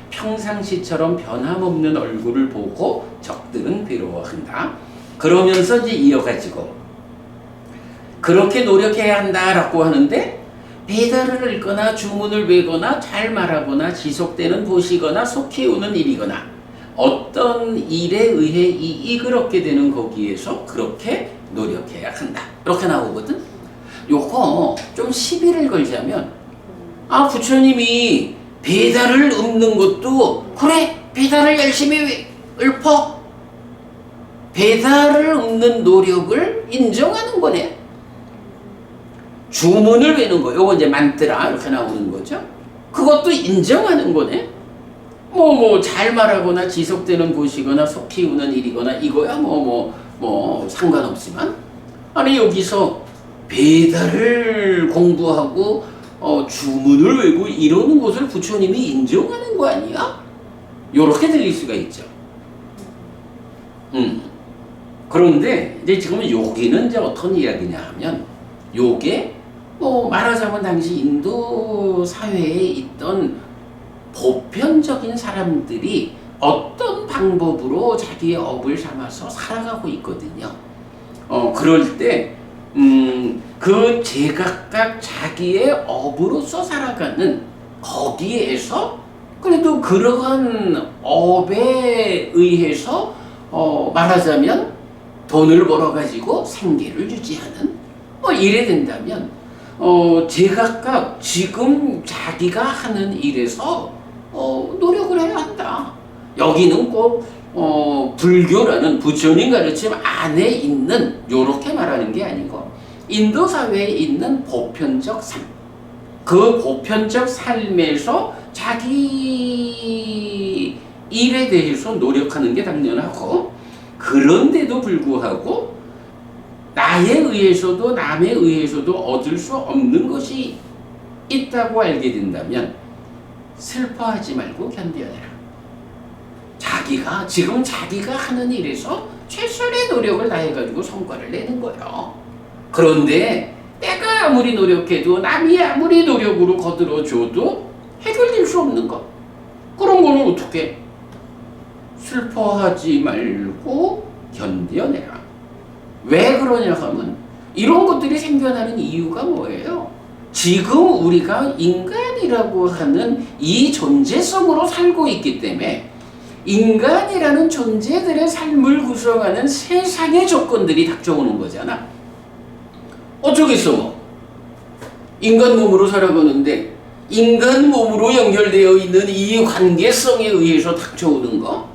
평상시처럼 변함없는 얼굴을 보고 적들은 괴로워한다. 그러면서 이제 이어가지고 그렇게 노력해야 한다라고 하는데 배달을 읽거나 주문을 외거나 잘 말하거나 지속되는 도시거나 속히 오는 일이거나 어떤 일에 의해 이익을 얻게 되는 거기에서 그렇게 노력해야 한다. 이렇게 나오거든. 요거 좀 시비를 걸자면 부처님이 배달을 읊는 것도 그래 배달을 열심히 읊어 배달을 읊는 노력을 인정하는 거네. 주문을 외는 거 요거 이제 만뜨라 이렇게 나오는 거죠. 그것도 인정하는 거네. 뭐 잘 말하거나 지속되는 곳이거나 속히 우는 일이거나 이거야 뭐 상관없지만 아니 여기서 배달을 공부하고 주문을 외고 이러는 것을 부처님이 인정하는 거 아니야? 요렇게 들릴 수가 있죠. 그런데 이제 지금 여기는 이제 어떤 이야기냐 하면 요게 뭐 말하자면 당시 인도 사회에 있던 보편적인 사람들이 어떤 방법으로 자기의 업을 삼아서 살아가고 있거든요. 그럴 때 그 제각각 자기의 업으로서 살아가는 거기에서 그래도 그러한 업에 의해서 말하자면 돈을 벌어가지고 생계를 유지하는 이래 된다면 제각각 지금 자기가 하는 일에서 노력을 해야 한다. 여기는 꼭 불교라는 부처님 가르침 안에 있는 요렇게 말하는 게 아니고 인도 사회에 있는 보편적 삶, 그 보편적 삶에서 자기 일에 대해서 노력하는 게 당연하고, 그런데도 불구하고 나에 의해서도 남에 의해서도 얻을 수 없는 것이 있다고 알게 된다면 슬퍼하지 말고 견뎌내라. 지금 자기가 하는 일에서 최선의 노력을 다해가지고 성과를 내는 거예요. 그런데 내가 아무리 노력해도 남이 아무리 노력으로 거들어줘도 해결될 수 없는 것, 그런 거는 어떻게? 슬퍼하지 말고 견뎌내라. 왜 그러냐 하면 이런 것들이 생겨나는 이유가 뭐예요? 지금 우리가 인간이라고 하는 이 존재성으로 살고 있기 때문에 인간이라는 존재들의 삶을 구성하는 세상의 조건들이 닥쳐오는 거잖아. 어쩌겠어 뭐. 인간 몸으로 살아가는데 인간 몸으로 연결되어 있는 이 관계성에 의해서 닥쳐오는 거,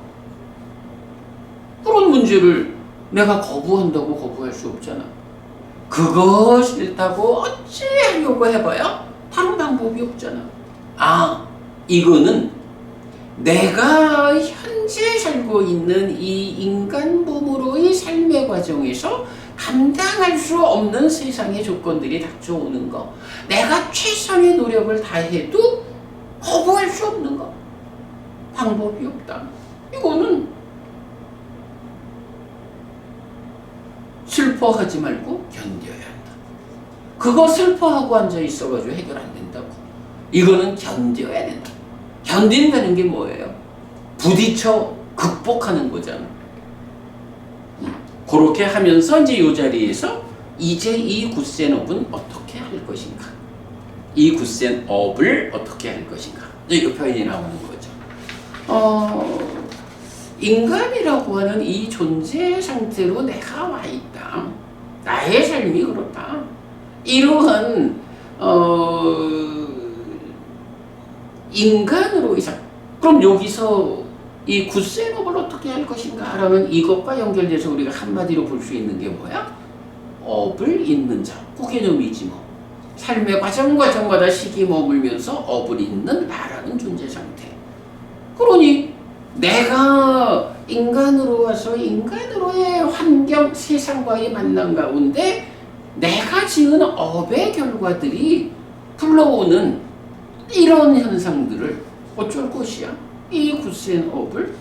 그런 문제를 내가 거부한다고 거부할 수 없잖아. 그거 싫다고 어찌하려고 해봐야 다른 방법이 없잖아. 이거는 내가 현재 살고 있는 이 인간 몸으로의 삶의 과정에서 감당할 수 없는 세상의 조건들이 닥쳐오는 거, 내가 최선의 노력을 다해도 거부할 수 없는 거, 방법이 없다. 이거는 슬퍼하지 말고 견뎌야 한다. 그거 슬퍼하고 앉아 있어가지고 해결 안 된다고. 이거는 견뎌야 된다. 견딘다는 게 뭐예요? 부딪혀 극복하는 거잖아. 그렇게 하면서 이제 이 자리에서 이제 이 굿센업은 어떻게 할 것인가? 이 굿센업을 어떻게 할 것인가? 이거 표현이 나오는 거죠. 인간이라고 하는 이 존재 상태로 내가 와 있다. 나의 삶이 그렇다. 이러한 인간으로 이상. 그럼 여기서 이 굿센업을 어떻게 할 것인가 라는 이것과 연결돼서 우리가 한마디로 볼 수 있는 게 뭐야? 업을 잇는 자. 그 개념이지 뭐. 삶의 과정마다 시기 머물면서 업을 잇는 나라는 존재 상태. 그러니 내가 인간으로 와서 인간으로의 환경, 세상과의 만남 가운데 내가 지은 업의 결과들이 불러오는 이런 현상들을 어쩔 것이야? 이 굿센 업을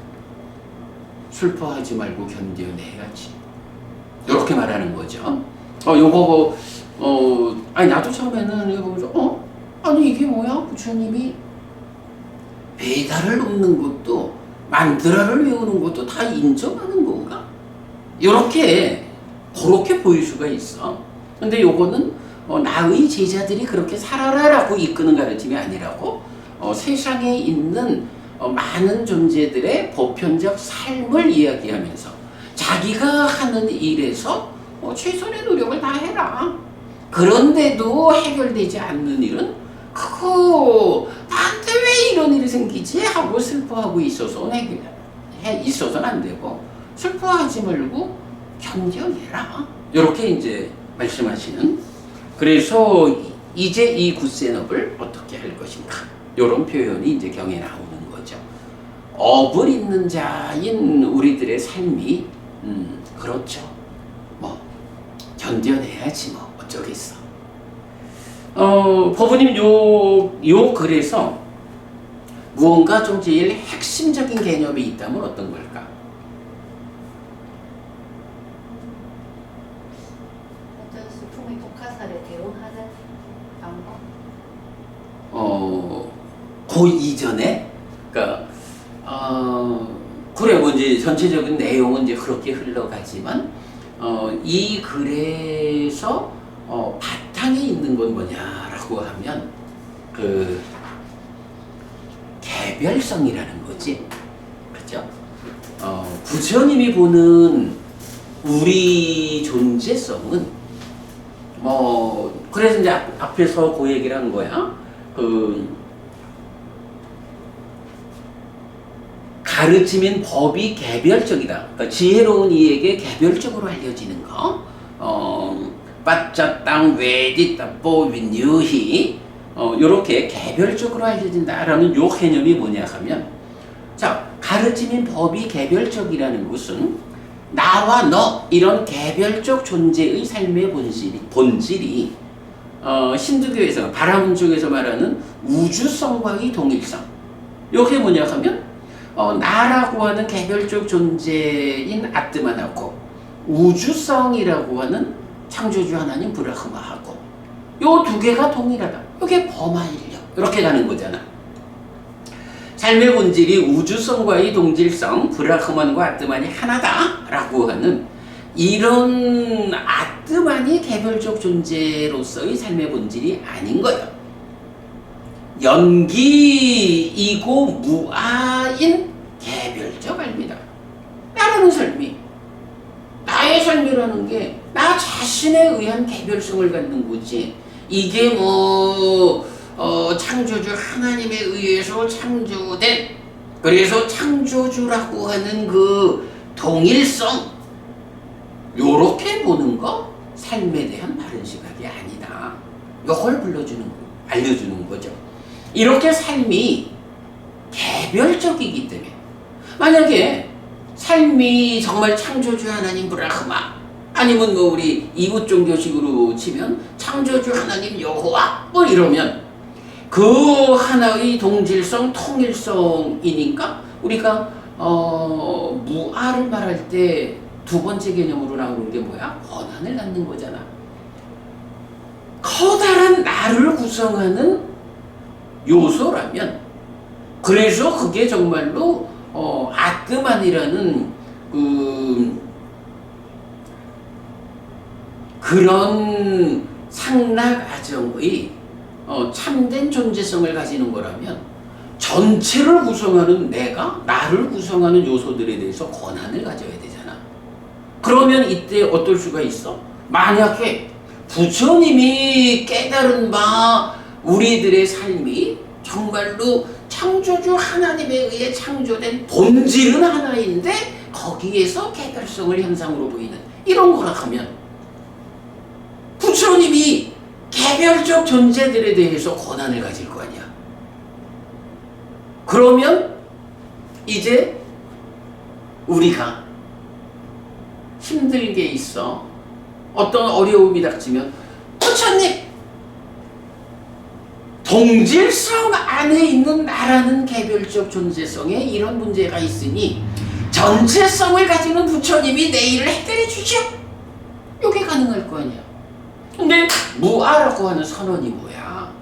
슬퍼하지 말고 견뎌내야지. 이렇게 말하는 거죠. 요거 아니 나도 처음에는 이거 보면서 아니 이게 뭐야? 부처님이 베다를 읽는 것도 만드라를 외우는 것도 다 인정하는 건가? 그렇게 보일 수가 있어. 근데 요거는 나의 제자들이 그렇게 살아라라고 이끄는 가르침이 아니라고 세상에 있는 많은 존재들의 보편적 삶을 이야기하면서 자기가 하는 일에서 최선의 노력을 다해라. 그런데도 해결되지 않는 일은 그거 나한테 왜 이런 일이 생기지? 하고 슬퍼하고 있어서는 안 되고 슬퍼하지 말고 견뎌내라. 이렇게 이제 말씀하시는. 그래서 이제 이 굿센업을 어떻게 할 것인가? 이런 표현이 이제 경에 나오는 거죠. 업을 잇는 자인 우리들의 삶이 그렇죠. 뭐 견뎌내야지 뭐 어쩌겠어. 법부님 요 글에서 무언가 좀 제일 핵심적인 개념이 있다면 어떤 걸까? 어떤 수풍의 독화사를 대응하는 방법? 그 이전에, 그러니까 그래 뭐 이제 전체적인 내용은 이제 그렇게 흘러가지만 이 글에서 바탕에 있는 건 뭐냐라고 하면 그 개별성이라는 거지, 그렇죠? 부처님이 보는 우리 존재성은 그래서 이제 앞에서 그 얘기를 한 거야. 가르침인 법이 개별적이다. 그러니까 지혜로운 이에게 개별적으로 알려지는 거. 빠짜땅 외디따뽀 윈유히 요렇게 개별적으로 알려진다라는 요 개념이 뭐냐 하면, 자, 가르침인 법이 개별적이라는 것은 나와 너 이런 개별적 존재의 삶의 본질이 힌두교에서 바라문 쪽에서 말하는 우주성과의 동일성. 요게 뭐냐 하면 나라고 하는 개별적 존재인 아트만하고 우주성이라고 하는 창조주 하나님 브라흐마하고 요 두 개가 동일하다. 이게 범하일력 이렇게 가는 거잖아. 삶의 본질이 우주성과의 동질성, 브라흐만과 아트만이 하나다라고 하는 이런 아트만이 개별적 존재로서의 삶의 본질이 아닌 거예요. 연기이고 무아인 개별적 알미다. 나라는 삶이, 나의 삶이라는 게 나 자신에 의한 개별성을 갖는 거지. 이게 창조주 하나님에 의해서 창조된, 그래서 창조주라고 하는 그 동일성, 요렇게 보는 거 삶에 대한 바른 시각이 아니다. 요걸 알려주는 거죠. 이렇게 삶이 개별적이기 때문에, 만약에 삶이 정말 창조주 하나님 브라흐마, 아니면 우리 이웃 종교식으로 치면 창조주 하나님 여호와 이러면 그 하나의 동질성, 통일성이니까 우리가 무아를 말할 때 두 번째 개념으로 나오는 게 뭐야? 권한을 갖는 거잖아. 커다란 나를 구성하는 요소라면, 그래서 그게 정말로 아트만이라는 그런 상락아정의 참된 존재성을 가지는 거라면, 전체를 구성하는 나를 구성하는 요소들에 대해서 권한을 가져야 되잖아. 그러면 이때 어떨 수가 있어? 만약에 부처님이 깨달은 바 우리들의 삶이 정말로 창조주 하나님에 의해 창조된 본질은 하나인데 거기에서 개별성을 현상으로 보이는 이런 거라 하면, 부처님이 개별적 존재들에 대해서 권한을 가질 거 아니야. 그러면 이제 우리가 힘들게 있어, 어떤 어려움이 닥치면, 부처님 동질성 안에 있는 나라는 개별적 존재성에 이런 문제가 있으니 전체성을 가지는 부처님이 내 일을 해결해 주시오. 이게 가능할 거 아니야. 근데 무아라고 하는 선언이 뭐야?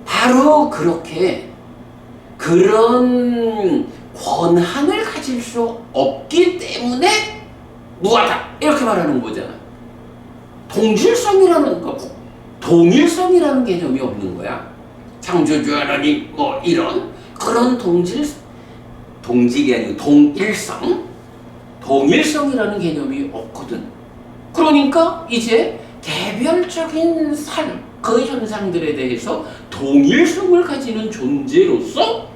바로 그렇게 그런 권한을 가질 수 없기 때문에 무아다 이렇게 말하는 거잖아. 동질성이라는 거, 동일성이라는 개념이 없는 거야. 창조주 하나님 이런 그런 동질이 아니고 동일성이라는 개념이 없거든. 그러니까 이제 개별적인 삶, 그 현상들에 대해서 동일성을 가지는 존재로서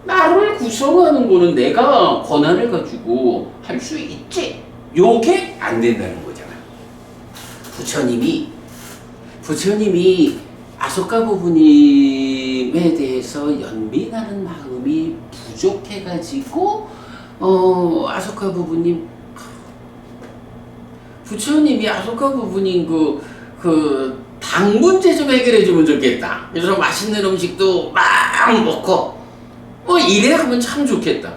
나를 구성하는 거는 내가 권한을 가지고 할 수 있지. 요게 안 된다는 거잖아. 부처님이 아소카 부부님에 대해서 연민하는 마음이 부족해가지고 아소카 부부님, 부처님이 아소카 부부님 그 당 문제 좀 해결해 주면 좋겠다. 그래서 맛있는 음식도 막 먹고 이래 하면 참 좋겠다.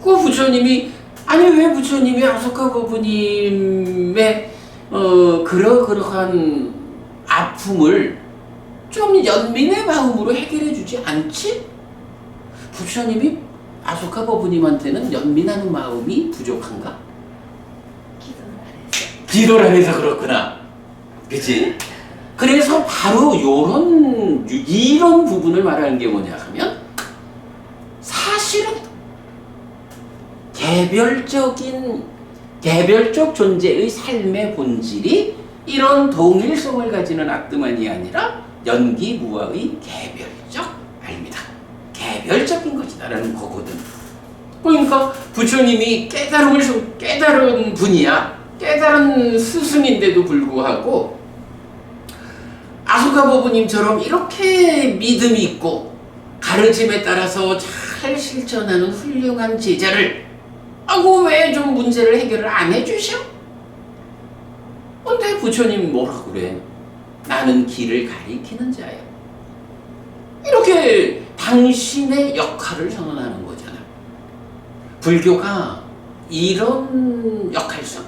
그 부처님이, 아니 왜 부처님이 아소카 부부님의 그러한 아픔을 좀 연민의 마음으로 해결해 주지 않지? 부처님이 아소카 부부님한테는 연민하는 마음이 부족한가? 기도를 안 해서 그렇구나. 그치? 그래서 바로 이런 부분을 말하는 게 뭐냐 하면, 사실은 개별적 존재의 삶의 본질이 이런 동일성을 가지는 아뜨만이 아니라 연기무아의 개별적 알미다. 개별적인 것이다라는 거거든. 그러니까 부처님이 깨달은 분이야. 깨달은 스승인데도 불구하고 아소가보부님처럼 이렇게 믿음이 있고 가르침에 따라서 잘 실천하는 훌륭한 제자를 왜 좀 문제를 해결을 안 해주셔? 근데 부처님 뭐라 그래? 나는 길을 가리키는 자야. 이렇게 당신의 역할을 선언하는 거잖아. 불교가 이런 역할성,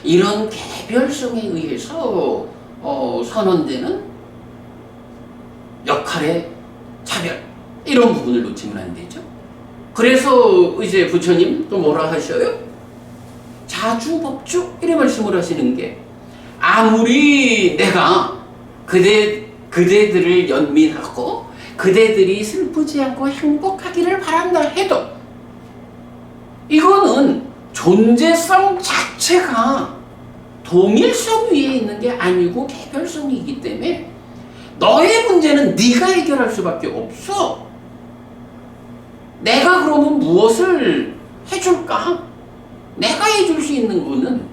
이런 개별성에 의해서 선언되는 역할의 차별, 이런 부분을 놓치면 안 되죠. 그래서 이제 부처님 또 뭐라 하셔요? 자주법주 이런 말씀을 하시는 게, 아무리 내가 그대들을 연민하고 그대들이 슬프지 않고 행복하기를 바란다 해도 이거는 존재성 자체가 동일성 위에 있는 게 아니고 개별성이기 때문에 너의 문제는 네가 해결할 수밖에 없어. 내가 그러면 무엇을 해줄까? 내가 해줄 수 있는 거는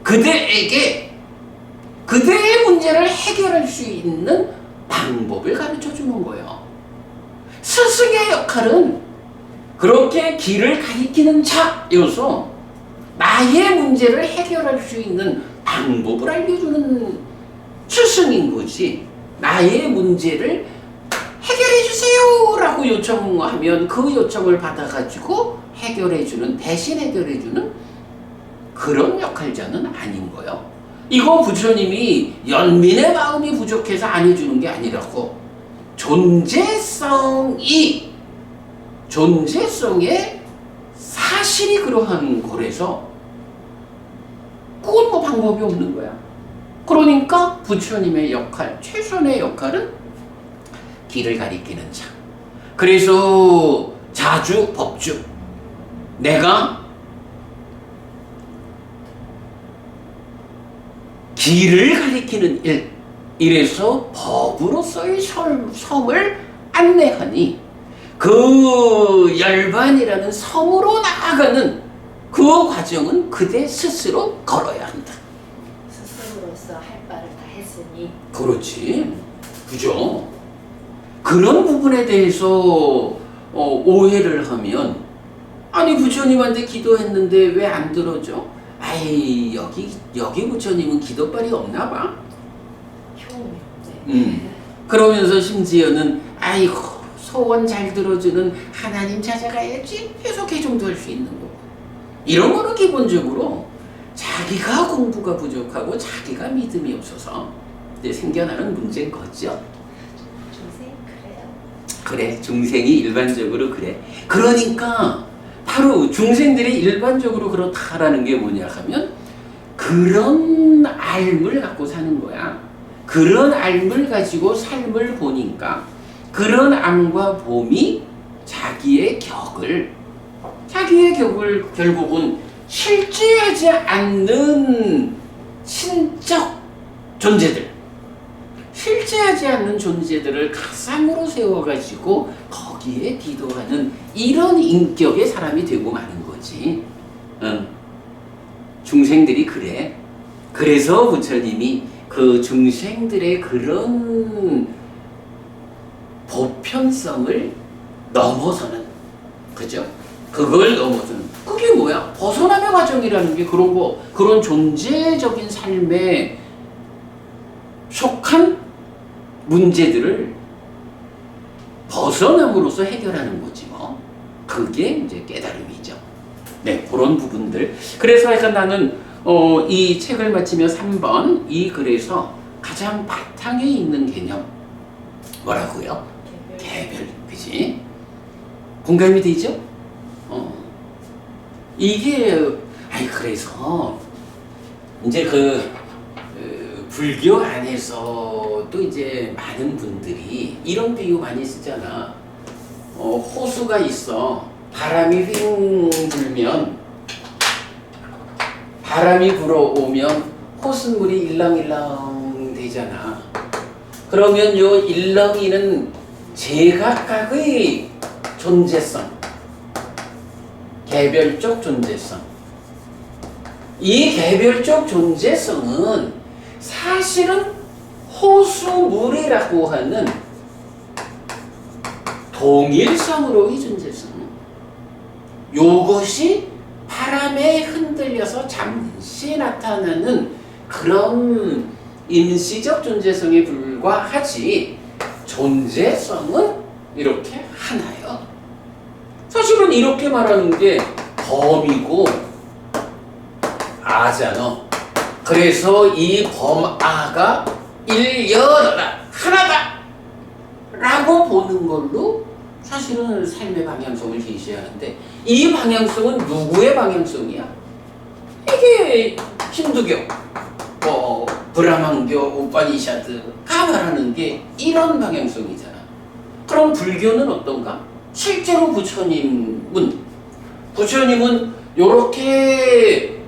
그대에게 그대의 문제를 해결할 수 있는 방법을 가르쳐 주는 거예요. 스승의 역할은 그렇게 길을 가리키는 자여서 나의 문제를 해결할 수 있는 방법을 알려주는 스승인 거지. 나의 문제를 해결해 주세요 라고 요청하면 그 요청을 받아가지고 대신 해결해주는 그런 역할자는 아닌 거예요. 이거 부처님이 연민의 마음이 부족해서 안 해주는 게 아니라고, 존재성의 사실이 그러한 거라서 그건 뭐 방법이 없는 거야. 그러니까 부처님의 역할, 최선의 역할은 길을 가리키는 자. 그래서 자주 법주, 내가 길을 가리키는 일, 이래서 법으로서의 섬을 안내하니 그 열반이라는 섬으로 나아가는 그 과정은 그대 스스로 걸어야 한다. 스승으로서 할 바를 다 했으니. 그렇지. 그죠? 그런 부분에 대해서 오해를 하면, 아니 부처님한테 기도했는데 왜 안 들어줘? 아이 여기 부처님은 기도빨이 없나 봐. 그러면서 심지어는 아이고 소원 잘 들어주는 하나님 찾아가야지 해서 개종도 할 수 있는 거고, 이런 거는 기본적으로 자기가 공부가 부족하고 자기가 믿음이 없어서 이제 생겨나는 문제인 거죠. 중생 그래요. 그래, 중생이 일반적으로 그래. 그러니까 바로 중생들이 일반적으로 그렇다라는 게 뭐냐 하면 그런 알물 갖고 사는 거야. 그런 알물 가지고 삶을 보니까 그런 암과 봄이 자기의 격을 결국은 실제하지 않는 신적 존재들, 실제하지 않는 존재들을 가상으로 세워가지고 거기에 기도하는 이런 인격의 사람이 되고 마는 거지. 중생들이 그래. 그래서 부처님이 그 중생들의 그런 보편성을 넘어서는, 그죠? 그걸 넘어서는, 그게 뭐야? 벗어남의 과정이라는 게 그런 거, 그런 존재적인 삶에 속한 문제들을 벗어남으로써 해결하는 거지 뭐. 그게 이제 깨달음이죠. 네, 그런 부분들. 그래서 약간 나는 이 책을 마치며 3번 이 글에서 가장 바탕에 있는 개념 뭐라고요? 개별, 그지? 공감이 되죠? 이게 그래서 이제 불교 안에서 또 이제 많은 분들이 이런 비유 많이 쓰잖아. 호수가 있어. 바람이 휙 불면, 바람이 불어오면 호수물이 일렁일렁 되잖아. 그러면 요 일렁이는 제각각의 존재성, 개별적 존재성. 이 개별적 존재성은 사실은 호수물이라고 하는 동일성으로의 존재성. 요것이 바람에 흔들려서 잠시 나타나는 그런 임시적 존재성에 불과하지, 존재성은 이렇게 하나요. 사실은 이렇게 말하는 게 범이고 아잖아. 그래서 이 범아가 일여라, 하나다 라고 보는 걸로 사실은 삶의 방향성을 제시하는데, 이 방향성은 누구의 방향성이야? 이게 힌두교, 브라만교, 우파니샤드가 말하는 게 이런 방향성이잖아. 그럼 불교는 어떤가? 실제로 부처님은 요렇게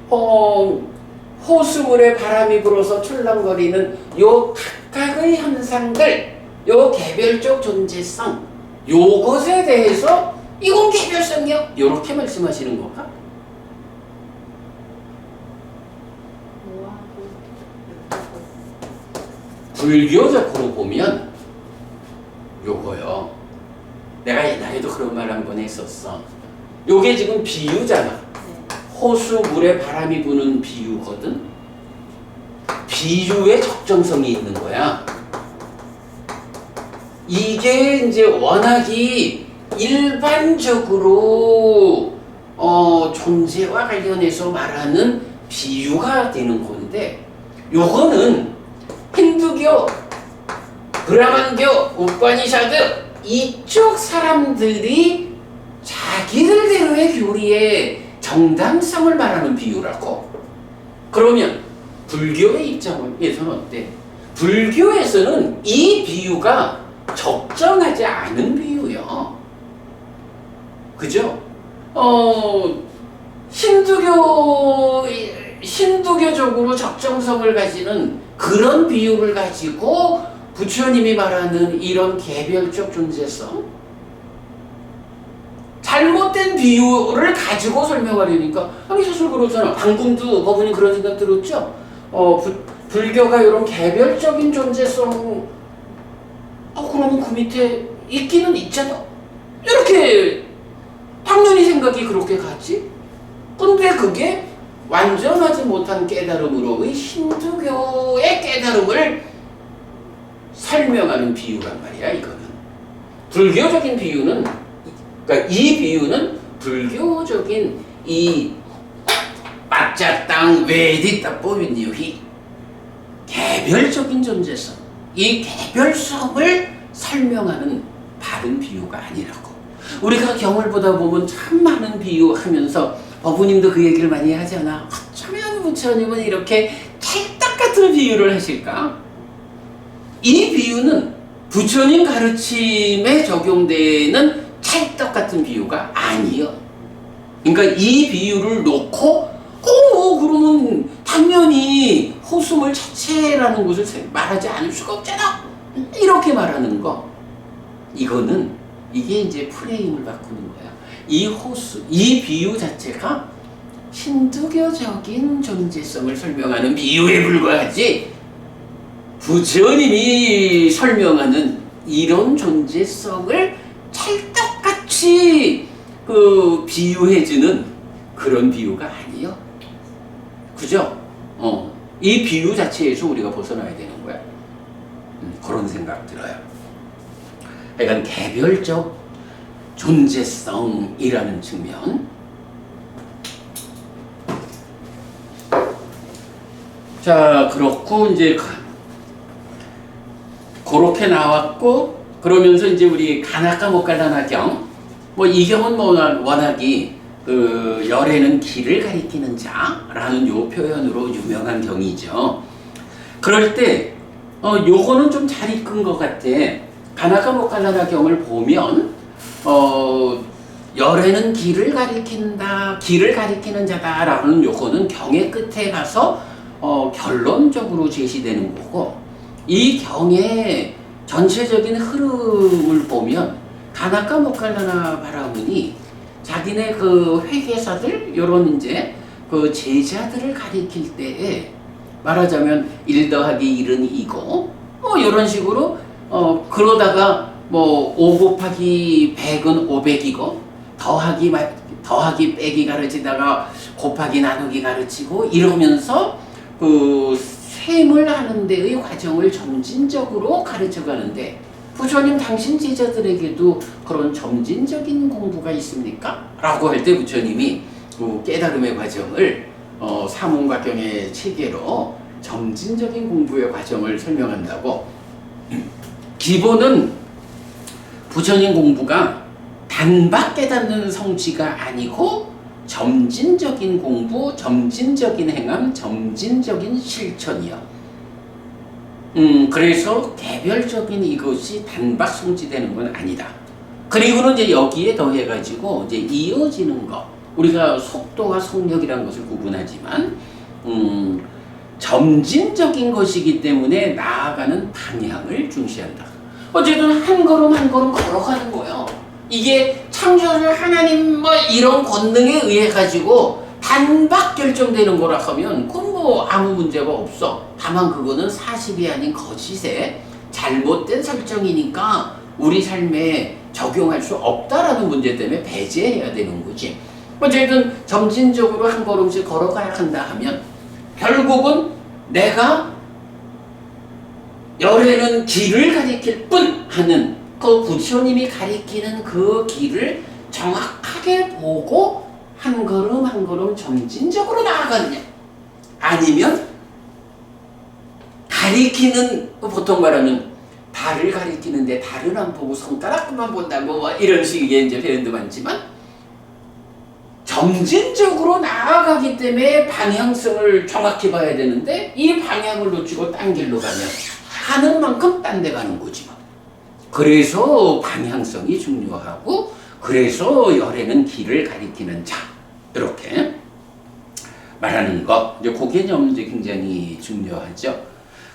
호수물에 바람이 불어서 출렁거리는 요 각각의 현상들, 요 개별적 존재성, 요것에 대해서 이건 개별성이요, 요렇게 말씀하시는 건가? 불교적으로 보면 요거요. 내가 옛날에도 그런 말 한 번 했었어. 요게 지금 비유잖아. 호수물에 바람이 부는 비유거든. 비유에 적정성이 있는 거야. 이게 이제 워낙이 일반적으로 존재와 관련해서 말하는 비유가 되는 건데, 요거는 힌두교, 브라만교, 우파니샤드 이쪽 사람들이 자기들대로의 교리의 정당성을 말하는 비유라고. 그러면 불교의 입장에서는 어때? 불교에서는 이 비유가 적정하지 않은 비유요. 그죠? 힌두교적으로 적정성을 가지는 그런 비유를 가지고 부처님이 말하는 이런 개별적 존재성, 잘못된 비유를 가지고 설명하려니까, 아니 사실 그렇잖아. 방금도 법원님 그런 생각 들었죠? 불교가 이런 개별적인 존재성, 그러면 그 밑에 있기는 있잖아. 이렇게 당연히 생각이 그렇게 가지. 근데 그게 완전하지 못한 깨달음으로의 힌두교의 깨달음을 설명하는 비유란 말이야, 이거는. 불교적인 비유는, 그러니까 이 비유는 불교적인 이 빠짜땅 외디따 뽀윈니오히 개별적인 존재성, 이 개별성을 설명하는 바른 비유가 아니라고. 우리가 경을 보다 보면 참 많은 비유하면서 법부님도 그 얘기를 많이 하잖아. 어쩌면 부처님은 이렇게 찰떡 같은 비유를 하실까? 이 비유는 부처님 가르침에 적용되는 찰떡 같은 비유가 아니요. 그러니까 이 비유를 놓고 그러면 당연히 호수물 자체라는 것을 말하지 않을 수가 없잖아. 이렇게 말하는 거. 이게 이제 프레임을 바꾸는 거야. 이 비유 자체가 힌두교적인 존재성을 설명하는 비유에 불과하지, 부처님이 설명하는 이런 존재성을 찰떡같이 비유해주는 그런 비유가 아니요. 그죠? 이 비유 자체에서 우리가 벗어나야 되는 거야. 그런 생각 들어요. 그러니까 개별적 존재성이라는 측면. 자, 그렇고 이제 그렇게 나왔고, 그러면서 이제 우리 가나까 모칼라나경, 이 경은 워낙이 열에는 길을 가리키는 자라는 요 표현으로 유명한 경이죠. 그럴 때 요거는 좀 잘 이끈 것 같아. 가나까 모칼라나 경을 보면 열에는 길을 가리킨다, 길을 가리키는 자다라는 요거는 경의 끝에 가서 결론적으로 제시되는 거고, 이 경의 전체적인 흐름을 보면 가나까 모칼라나 바라문이 자기네 그 회계사들 요런 이제 그 제자들을 가리킬 때에 말하자면 1 더하기 1은 2고 뭐 요런 식으로 그러다가 뭐 5 곱하기 100은 500이고 더하기 빼기 가르치다가 곱하기 나누기 가르치고 이러면서 그 셈을 하는 데의 과정을 점진적으로 가르쳐 가는데, 부처님 당신 제자들에게도 그런 점진적인 공부가 있습니까? 라고 할 때 부처님이 그 깨달음의 과정을 사문과경의 체계로 점진적인 공부의 과정을 설명한다고. 기본은 부처님 공부가 단박 깨닫는 성취가 아니고 점진적인 공부, 점진적인 행함, 점진적인 실천이요. 그래서 개별적인 이것이 단박 성취되는 건 아니다. 그리고는 이제 여기에 더해가지고 이제 이어지는 거. 우리가 속도와 속력이라는 것을 구분하지만, 점진적인 것이기 때문에 나아가는 방향을 중시한다. 어쨌든 한 걸음 한 걸음 걸어가는 거예요. 이게 창조주 하나님 뭐 이런 권능에 의해 가지고 단박 결정되는 거라 하면 그건 뭐 아무 문제가 없어. 다만 그거는 사실이 아닌 거짓의 잘못된 설정이니까 우리 삶에 적용할 수 없다라는 문제 때문에 배제해야 되는 거지. 어쨌든 점진적으로 한 걸음씩 걸어가야 한다 하면 결국은 내가 열에는 길을 가리킬 뿐 하는 그 부처님이 가리키는 그 길을 정확하게 보고 한 걸음 한 걸음 점진적으로 나아가느냐, 아니면 가리키는, 보통 말하면 달을 가리키는데 달을 안 보고 손가락만 본다고 뭐 이런 식의 이제 표현도 많지만, 점진적으로 나아가기 때문에 방향성을 정확히 봐야 되는데 이 방향을 놓치고 딴 길로 가면 가는 만큼 딴 데 가는 거지. 그래서 방향성이 중요하고, 그래서 열에는 길을 가리키는 자, 이렇게 말하는 거. 이제 그 개념은 이제 굉장히 중요하죠.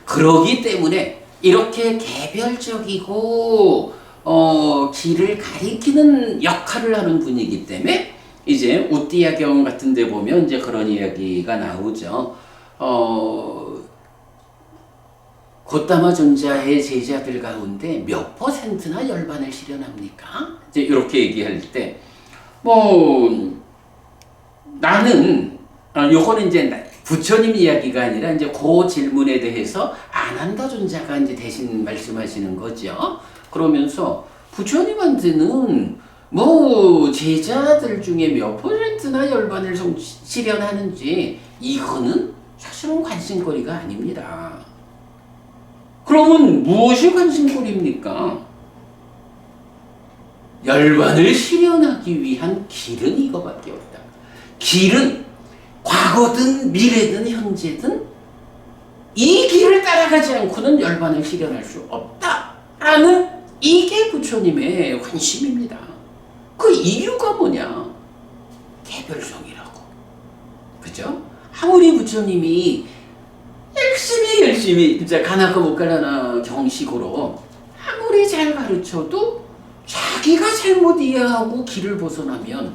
그러기 때문에 이렇게 개별적이고 길을 가리키는 역할을 하는 분이기 때문에 이제 우띠야경 같은 데 보면 이제 그런 이야기가 나오죠. 고타마 존자의 제자들 가운데 몇 퍼센트나 열반을 실현합니까? 이제 이렇게 얘기할 때, 나는, 요거는 이제 부처님 이야기가 아니라 이제 그 질문에 대해서 아난다 존자가 이제 대신 말씀하시는 거죠. 그러면서 부처님한테는 제자들 중에 몇 퍼센트나 열반을 실현하는지 이거는 사실은 관심거리가 아닙니다. 그러면 무엇이 관심거리입니까? 열반을 실현하기 위한 길은 이거밖에 없다. 길은 과거든 미래든 현재든 이 길을 따라가지 않고는 열반을 실현할 수 없다라는 이게 부처님의 관심입니다. 그 이유가 뭐냐? 개별성이라고. 그죠? 아무리 부처님이 열심히 진짜 가나까 모칼라나 경식으로 아무리 잘 가르쳐도 자기가 잘못 이해하고 길을 벗어나면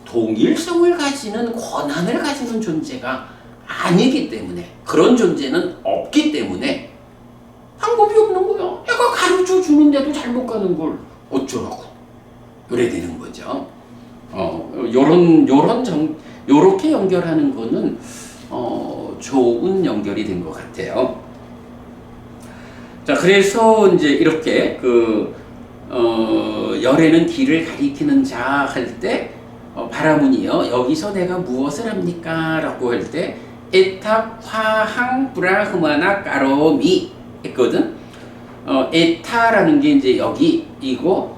동일성을 가지는 권한을 가지는 존재가 아니기 때문에, 그런 존재는 없기 때문에 방법이 없는 거야. 내가 가르쳐 주는데도 잘못 가는 걸 어쩌라고. 그래 되는 거죠. 요렇게 연결하는 거는 좋은 연결이 된 것 같아요. 자, 그래서 이제 이렇게 열에는 길을 가리키는 자 할 때 바라문이요. 여기서 내가 무엇을 합니까? 라고 할 때 에타 화항 브라흐마나 까로미 했거든. 에타라는 게 이제 여기이고,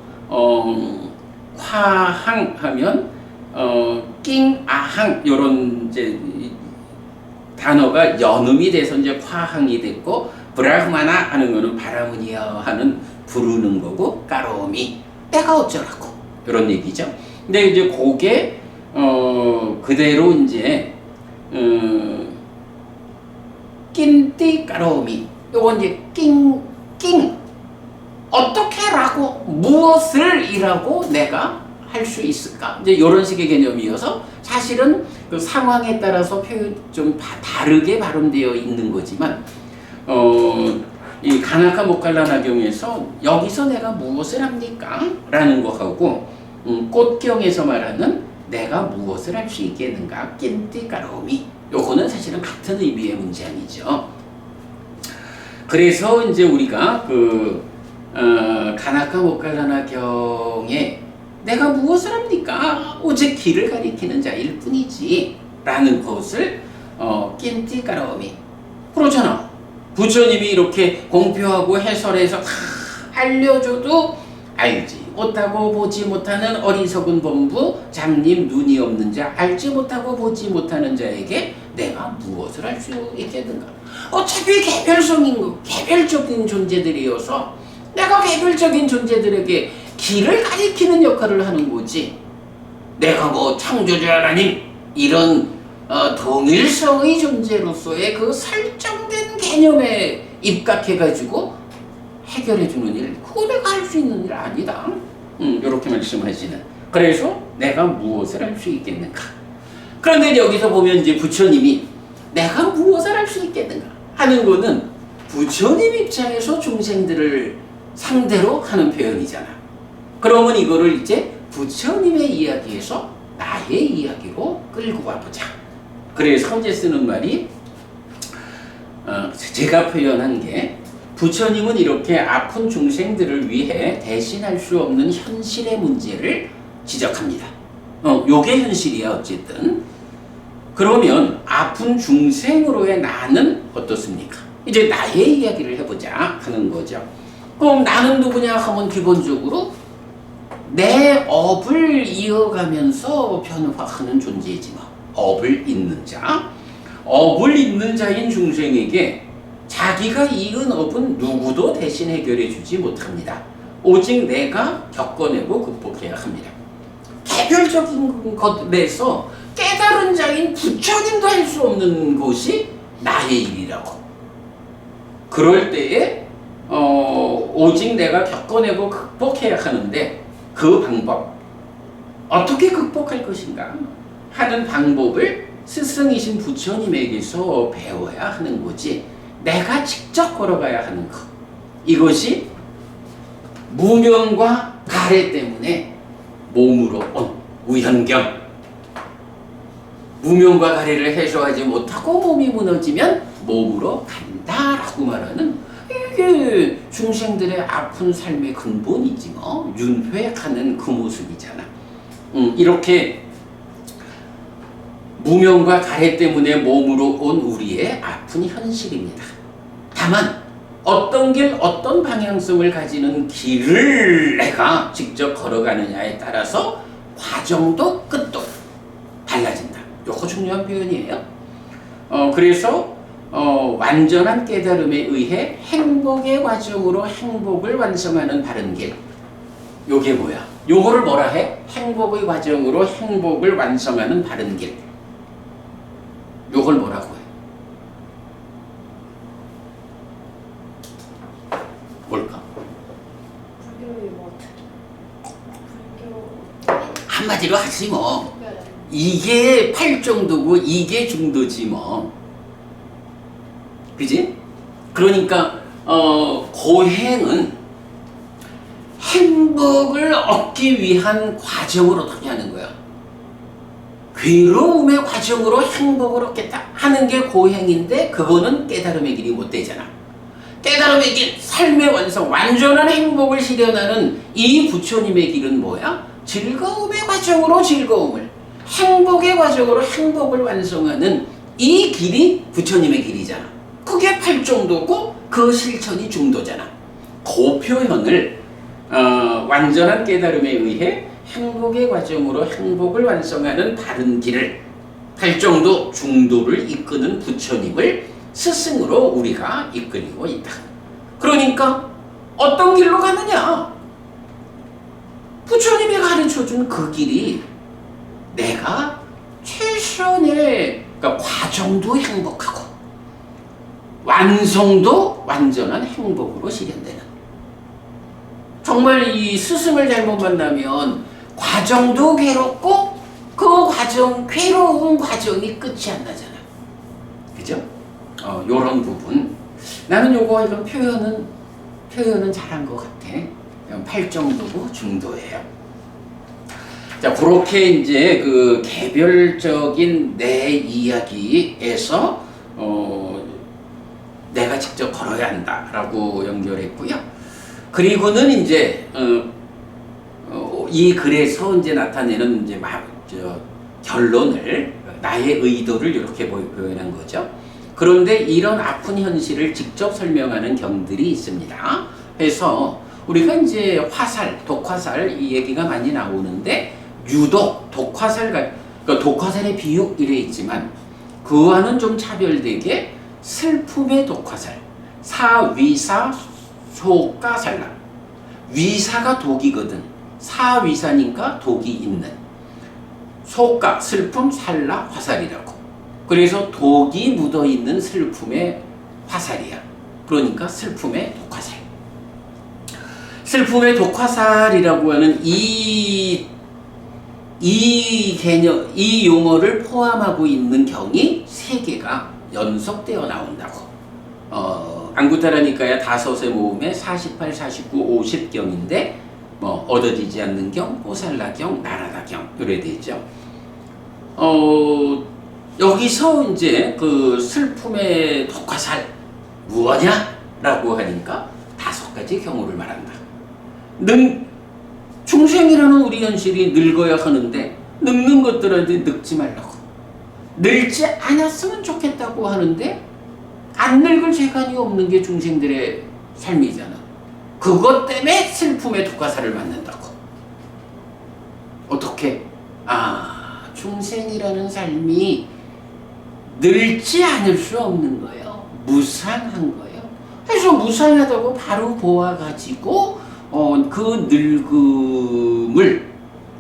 화항 하면 낑 아항 요런 이제 단어가 연음이 돼서 이제 화항이 됐고, 브라흐마나 하는 거는 바라문이여 하는 부르는 거고, 까로미 내가 어쩌라고 이런 얘기죠. 근데 이제 그게 그대로 이제 낀띠 까로미. 요건 이제 낑 어떻게라고 무엇을 이라고 내가 할 수 있을까? 이제 이런 식의 개념이어서 사실은 그 상황에 따라서 표현 좀 다르게 발음되어 있는 거지만 이 가나카 모칼라나경에서 여기서 내가 무엇을 합니까? 라는 거하고 꽃경에서 말하는 내가 무엇을 할 수 있겠는가? 낀띠 까로미. 요거는 사실은 같은 의미의 문장이죠. 그래서 이제 우리가 가나카 모칼라나경에 내가 무엇을 합니까? 오직 길을 가리키는 자일 뿐이지 라는 것을 낀띠 까로미. 그렇잖아. 부처님이 이렇게 공표하고 해설해서 다 알려줘도 알지 못하고 보지 못하는 어리석은 범부 장님 눈이 없는 자 알지 못하고 보지 못하는 자에게 내가 무엇을 할 수 있겠는가? 어차피 개별적인 존재들이어서 내가 개별적인 존재들에게 길을 가리키는 역할을 하는 거지. 내가 뭐 창조자 하나님 이런 동일성의 존재로서의 그 설정된 개념에 입각해가지고 해결해주는 일, 그거 내가 할 수 있는 일 아니다. 이렇게 말씀하시는. 그래서 내가 무엇을 할 수 있겠는가? 그런데 여기서 보면 이제 부처님이 내가 무엇을 할 수 있겠는가 하는 거는 부처님 입장에서 중생들을 상대로 하는 표현이잖아. 그러면 이거를 이제 부처님의 이야기에서 나의 이야기로 끌고 와보자. 그래서 이제 쓰는 말이 제가 표현한 게 부처님은 이렇게 아픈 중생들을 위해 대신할 수 없는 현실의 문제를 지적합니다. 요게 현실이야 어쨌든. 그러면 아픈 중생으로의 나는 어떻습니까? 이제 나의 이야기를 해보자 하는 거죠. 그럼 나는 누구냐 하면 기본적으로 내 업을 이어가면서 변화하는 존재이지 뭐. 업을 잇는 자. 업을 잇는 자인 중생에게 자기가 이은 업은 누구도 대신 해결해 주지 못합니다. 오직 내가 겪어내고 극복해야 합니다. 개별적인 것에서 깨달은 자인 부처님도 할 수 없는 것이 나의 일이라고. 그럴 때에 오직 내가 겪어내고 극복해야 하는데 그 방법, 어떻게 극복할 것인가 하는 방법을 스승이신 부처님에게서 배워야 하는 거지 내가 직접 걸어가야 하는 것. 이것이 무명과 가래 때문에 몸으로 온 우현경. 무명과 가래를 해소하지 못하고 몸이 무너지면 몸으로 간다라고 말하는 이게 중생들의 아픈 삶의 근본이지 뭐. 윤회하는 그 모습이잖아. 이렇게 무명과 가래 때문에 몸으로 온 우리의 아픈 현실입니다. 다만 어떤 길, 어떤 방향성을 가지는 길을 내가 직접 걸어가느냐에 따라서 과정도 끝도 달라진다. 이거 중요한 표현이에요. 그래서 완전한 깨달음에 의해 행복의 과정으로 행복을 완성하는 바른 길. 요게 뭐야? 요거를 뭐라 해? 행복의 과정으로 행복을 완성하는 바른 길. 요걸 뭐라고 해? 뭘까? 불교의 뭐 한마디로 하지 뭐. 이게 팔정도고 이게 중도지 뭐. 그지? 그러니까 고행은 행복을 얻기 위한 과정을 어떻게 하는 거야? 괴로움의 과정으로 행복을 얻겠다 하는 게 고행인데 그거는 깨달음의 길이 못 되잖아. 깨달음의 길, 삶의 완성, 완전한 행복을 실현하는 이 부처님의 길은 뭐야? 즐거움의 과정으로 즐거움을, 행복의 과정으로 행복을 완성하는 이 길이 부처님의 길이잖아. 그게 팔정도고 그 실천이 중도잖아. 그 표현을 완전한 깨달음에 의해 행복의 과정으로 행복을 완성하는 바른 길을 팔정도 중도를 이끄는 부처님을 스승으로 우리가 이끌고 있다. 그러니까 어떤 길로 가느냐? 부처님이 가르쳐준 그 길이 내가 최선의 그러니까 과정도 행복하고 완성도 완전한 행복으로 실현되는. 정말 이 스승을 잘못 만나면 과정도 괴롭고 그 과정, 괴로운 과정이 끝이 안 나잖아. 그죠? 요런 부분. 나는 요거 이런 표현은 잘한 것 같아. 8정도고 중도예요. 자, 그렇게 이제 그 개별적인 내 이야기에서 내가 직접 걸어야 한다라고 연결했고요. 그리고는 이제 이 글에서 이제 나타내는 이제 결론을, 나의 의도를 이렇게 표현한 거죠. 그런데 이런 아픈 현실을 직접 설명하는 경들이 있습니다. 그래서 우리가 이제 화살, 독화살 이 얘기가 많이 나오는데, 유독 독화살과, 그러니까 독화살의 비유 이래 있지만 그와는 좀 차별되게 슬픔의 독화살, 사위사 소가살라. 위사가 독이거든. 사위사니까 독이 있는. 소가 슬픔, 살라 화살이라고. 그래서 독이 묻어있는 슬픔의 화살이야. 그러니까 슬픔의 독화살. 슬픔의 독화살이라고 하는 이 개념, 이 용어를 포함하고 있는 경이 3개가 연속되어 나온다고. 안구타라니까야 5의 모음에 48, 49, 50경인데 얻어지지 않는 경, 호살라경, 나라다경 이래 되죠. 여기서 이제 그 슬픔의 독화살 무엇냐라고 하니까 5가지 경우를 말한다. 중생이라는 우리 현실이 늙어야 하는데 늙는 것들한테 늙지 말라고. 늙지 않았으면 좋겠다고 하는데 안 늙을 재간이 없는 게 중생들의 삶이잖아. 그것 때문에 슬픔의 독화살을 맞는다고. 어떻게? 중생이라는 삶이 늙지 않을 수 없는 거예요. 무상한 거예요. 그래서 무상하다고 바로 보아가지고 그 늙음을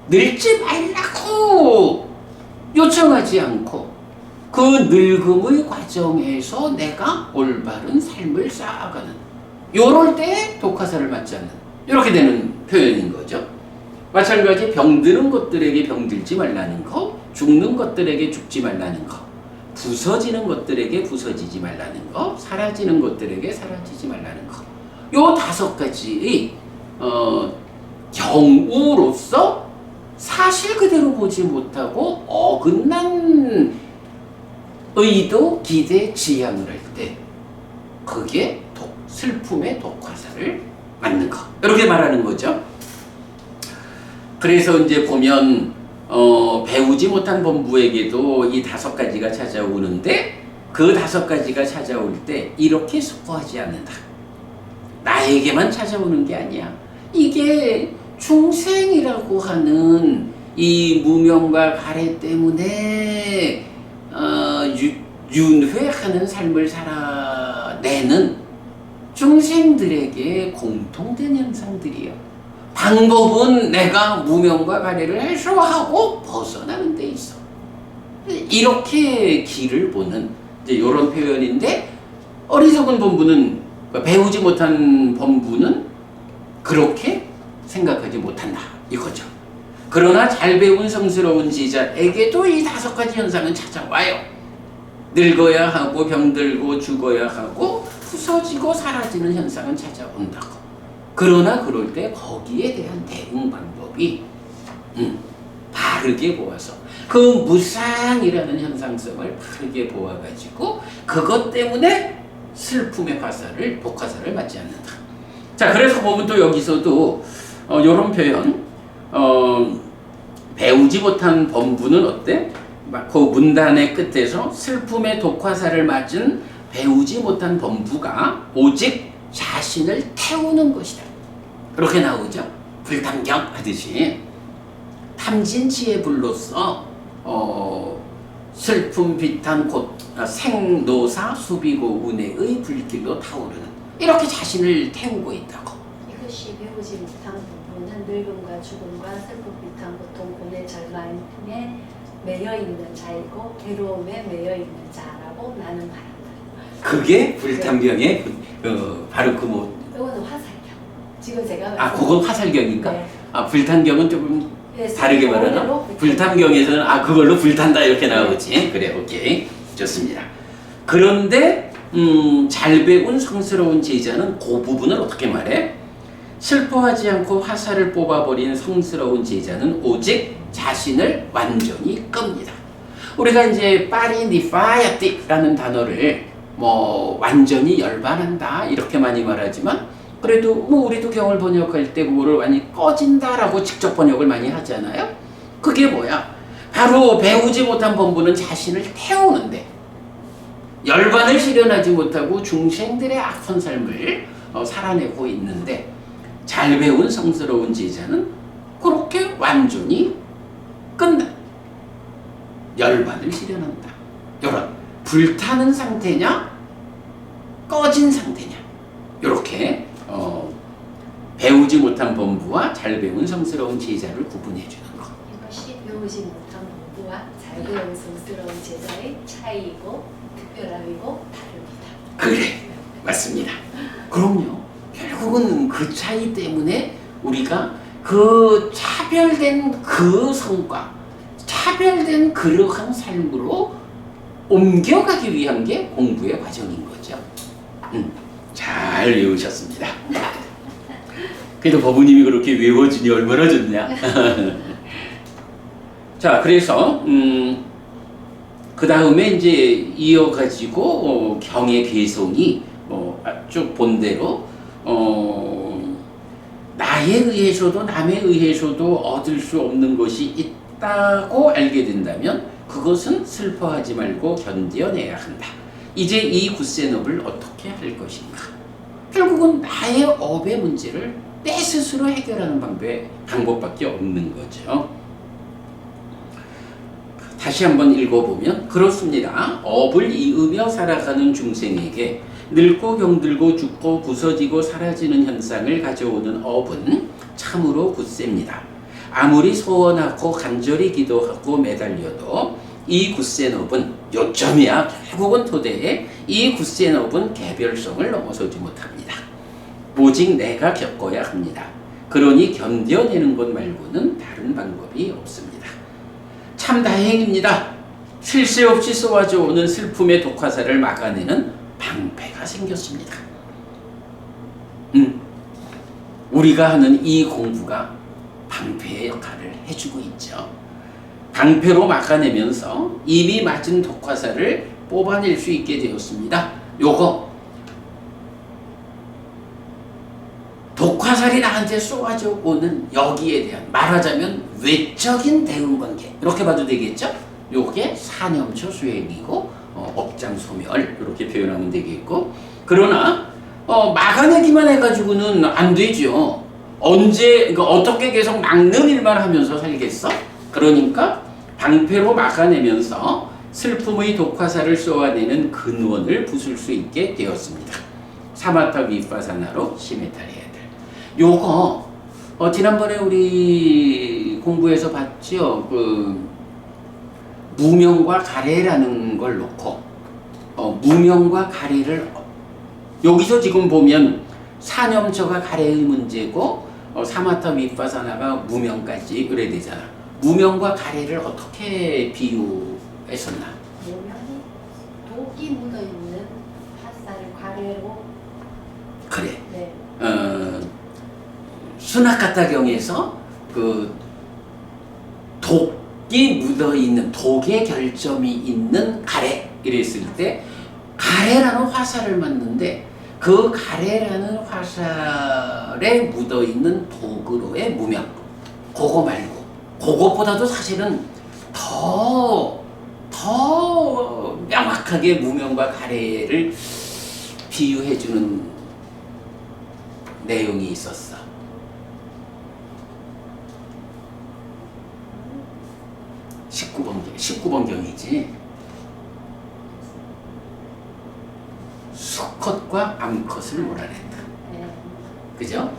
늙지 말라고 요청하지 않고 그 늙음의 과정에서 내가 올바른 삶을 쌓아가는, 요럴 때 독화살을 맞지 않는, 이렇게 되는 표현인 거죠. 마찬가지 병드는 것들에게 병들지 말라는 거, 죽는 것들에게 죽지 말라는 거, 부서지는 것들에게 부서지지 말라는 거, 사라지는 것들에게 사라지지 말라는 거. 요 5가지의 경우로서 사실 그대로 보지 못하고 어긋난 의도, 기대, 지향을 할 때 그게 슬픔의 독화살을 맞는 거. 이렇게 말하는 거죠. 그래서 이제 보면 배우지 못한 범부에게도 이 5가지가 찾아오는데 그 5가지가 찾아올 때 이렇게 수고하지 않는다. 나에게만 찾아오는 게 아니야. 이게 중생이라고 하는 이 무명과 가래 때문에 윤회하는 삶을 살아내는 중생들에게 공통된 현상들이요. 방법은 내가 무명과 가래를 해소하고 벗어나는 데 있어. 이렇게 길을 보는 이제 이런 표현인데, 어리석은 범부는, 배우지 못한 범부는 그렇게 생각하지 못한다 이거죠. 그러나 잘 배운 성스러운 지자에게도 이 5가지 현상은 찾아와요. 늙어야 하고 병들고 죽어야 하고 부서지고 사라지는 현상은 찾아온다고. 그러나 그럴 때 거기에 대한 대응 방법이 바르게 보아서 그 무상이라는 현상성을 바르게 보아가지고 그것 때문에 슬픔의 독화살을 맞지 않는다. 자, 그래서 보면 또 여기서도 요런 표현, 배우지 못한 범부는 어때? 그 문단의 끝에서 슬픔의 독화살을 맞은 배우지 못한 범부가 오직 자신을 태우는 것이다. 그렇게 나오죠. 불탐경 하듯이 탐진치의 불로서 슬픔, 비탄, 생노사, 수비고 운해의 불길로 타오르는, 이렇게 자신을 태우고 있다고. 이것이 배우지 못한 부분은 늙음과 죽음과 슬픔, 비탄, 고통, 고뇌, 절망에 매여 있는 자이고 괴로움에 매여 있는 자라고 나는 말한다. 그게 불탄경의 바로 그 뭐. 이거는 화살경. 지금 제가 그건 화살경인가? 네. 불탄경은 조금 네, 다르게 말하나? 원래로 불탄경에서는 그걸로 불탄다 이렇게 나오지. 그래, 오케이. 좋습니다. 그런데 잘 배운 성스러운 제자는 그 부분을 어떻게 말해? 슬퍼하지 않고 화살을 뽑아버린 성스러운 제자는 오직 자신을 완전히 끕니다. 우리가 이제 파리니파야티라는 단어를 뭐 완전히 열반한다 이렇게 많이 말하지만 그래도 뭐 우리도 경을 번역할 때 그거를 완전히 꺼진다라고 직접 번역을 많이 하잖아요. 그게 뭐야? 바로 배우지 못한 범부는 자신을 태우는데 열반을 실현하지 못하고 중생들의 악한 삶을 살아내고 있는데 잘 배운 성스러운 제자는 그렇게 완전히 끝나. 열반을 실현한다. 이런 불타는 상태냐 꺼진 상태냐 이렇게 배우지 못한 범부와 잘 배운 성스러운 제자를 구분해 주는 것. 이것이 배우지 못한 범부와 잘 배운 성스러운 제자의 차이이고 특별함이고 다릅니다. 그래, 맞습니다. 그럼요. 결국은 그 차이 때문에 우리가 그 차별된 그 성과, 차별된 그러한 삶으로 옮겨가기 위한 게 공부의 과정인 거죠. 잘 외우셨습니다. 그래도 법부님이 그렇게 외워주니 얼마나 좋냐. 자, 그래서 그 다음에 이제 이어가지고 경의 개성이 쭉 본 대로 나에 의해서도 남에 의해서도 얻을 수 없는 것이 있다고 알게 된다면 그것은 슬퍼하지 말고 견뎌내야 한다. 이제 이 굳센업을 어떻게 할 것인가? 결국은 나의 업의 문제를 내 스스로 해결하는 방법밖에 없는 거죠. 다시 한번 읽어보면 그렇습니다. 업을 이으며 살아가는 중생에게 늙고 병들고 죽고 부서지고 사라지는 현상을 가져오는 업은 참으로 굳셉니다. 아무리 소원하고 간절히 기도하고 매달려도 이 굳센 업은 요점이야. 결국은 토대에 이 굳센 업은 개별성을 넘어서지 못합니다. 오직 내가 겪어야 합니다. 그러니 견뎌내는 것 말고는 다른 방법이 없습니다. 참 다행입니다. 쉴 새 없이 쏘아져 오는 슬픔의 독화살을 막아내는 방패가 생겼습니다. 우리가 하는 이 공부가 방패의 역할을 해주고 있죠. 방패로 막아내면서 이미 맞은 독화살을 뽑아낼 수 있게 되었습니다. 요거 독화살이 나한테 쏘아져 오는 여기에 대한 말하자면 외적인 대응관계 이렇게 봐도 되겠죠? 요게 사념처 수행이고 업장소멸 이렇게 표현하면 되겠고 그러나 막아내기만 해가지고는 안 되죠. 그러니까 어떻게 계속 막는 일만 하면서 살겠어? 그러니까 방패로 막아내면서 슬픔의 독화살을 쏘아내는 근원을 부술 수 있게 되었습니다. 사마타 비파사나로 시메타리아들. 요거 지난번에 우리 공부에서 봤죠. 무명과 가래라는 걸 놓고 무명과 가래를 여기서 지금 보면 사념처가 가래의 문제고 사마타 비파사나가 무명까지 그래야 되잖아. 무명과 가래를 어떻게 비유했었나? 무명이 독이 묻어있는 화살을 가래로 그래. 네. 수나카타경에서 그 독이 묻어있는 독의 결점이 있는 가래 이랬을 때 가래라는 화살을 맞는데 그 가래라는 화살에 묻어있는 독으로의 무명 그거 말고 그것보다도 사실은 더 명확하게 무명과 가래를 비유해주는 내용이 있었어. 19번 경이지. 수컷과 암컷을 몰아낸다. 그죠?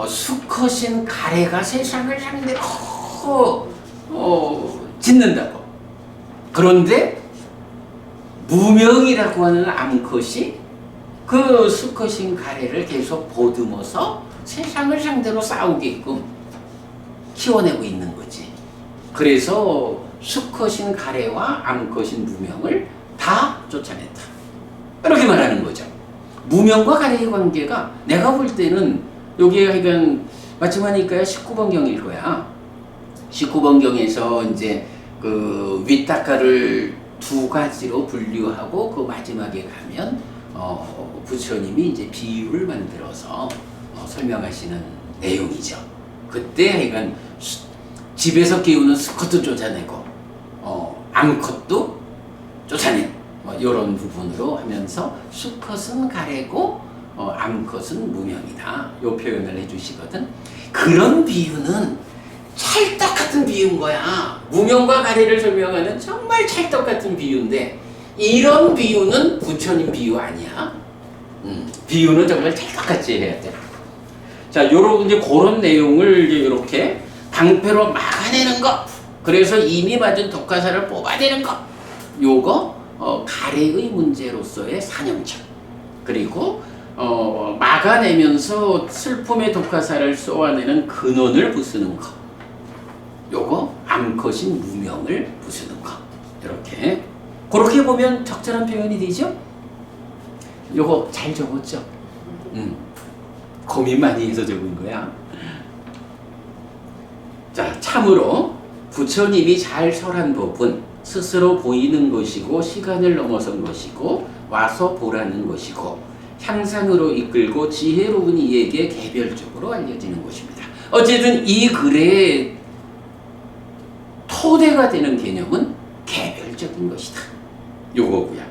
수컷인 가래가 세상을 상대로 짓는다고. 그런데 무명이라고 하는 암컷이 그 수컷인 가래를 계속 보듬어서 세상을 상대로 싸우게끔 키워내고 있는 거지. 그래서 수컷인 가래와 암컷인 무명을 다 쫓아냈다. 이렇게 말하는 거죠. 무명과 가래의 관계가 내가 볼 때는 여기에 하여간 마침하니까 19번경일 거야. 19번경에서 이제 그 윗닦아를 두 가지로 분류하고 그 마지막에 가면 부처님이 이제 비유를 만들어서 설명하시는 내용이죠. 그때 하여간 집에서 키우는 수컷도 쫓아내고 암컷도 쫓아낸 이런 부분으로 하면서 수컷은 가래고 암컷은 무명이다. 이 표현을 해주시거든. 그런 비유는 찰떡 같은 비유인 거야. 무명과 가래를 설명하는 정말 찰떡 같은 비유인데 이런 비유는 부처님 비유 아니야. 비유는 정말 찰떡같이 해야 돼. 자, 요런 이제 그런 내용을 이제 이렇게 방패로 막아내는 것. 그래서 이미 맞은 독화살을 뽑아내는 것. 요거 가래의 문제로서의 사념점. 그리고 막아내면서 슬픔의 독화살을 쏘아내는 근원을 부수는 것. 요거 암컷인 무명을 부수는 것. 이렇게 그렇게 보면 적절한 표현이 되죠? 요거 잘 적었죠? 고민 많이 해서 적은 거야. 자, 참으로 부처님이 잘 설한 법은 스스로 보이는 것이고 시간을 넘어선 것이고 와서 보라는 것이고 향상으로 이끌고 지혜로운 이에게 개별적으로 알려지는 것입니다. 어쨌든 이 글의 토대가 되는 개념은 개별적인 것이다. 요거고요.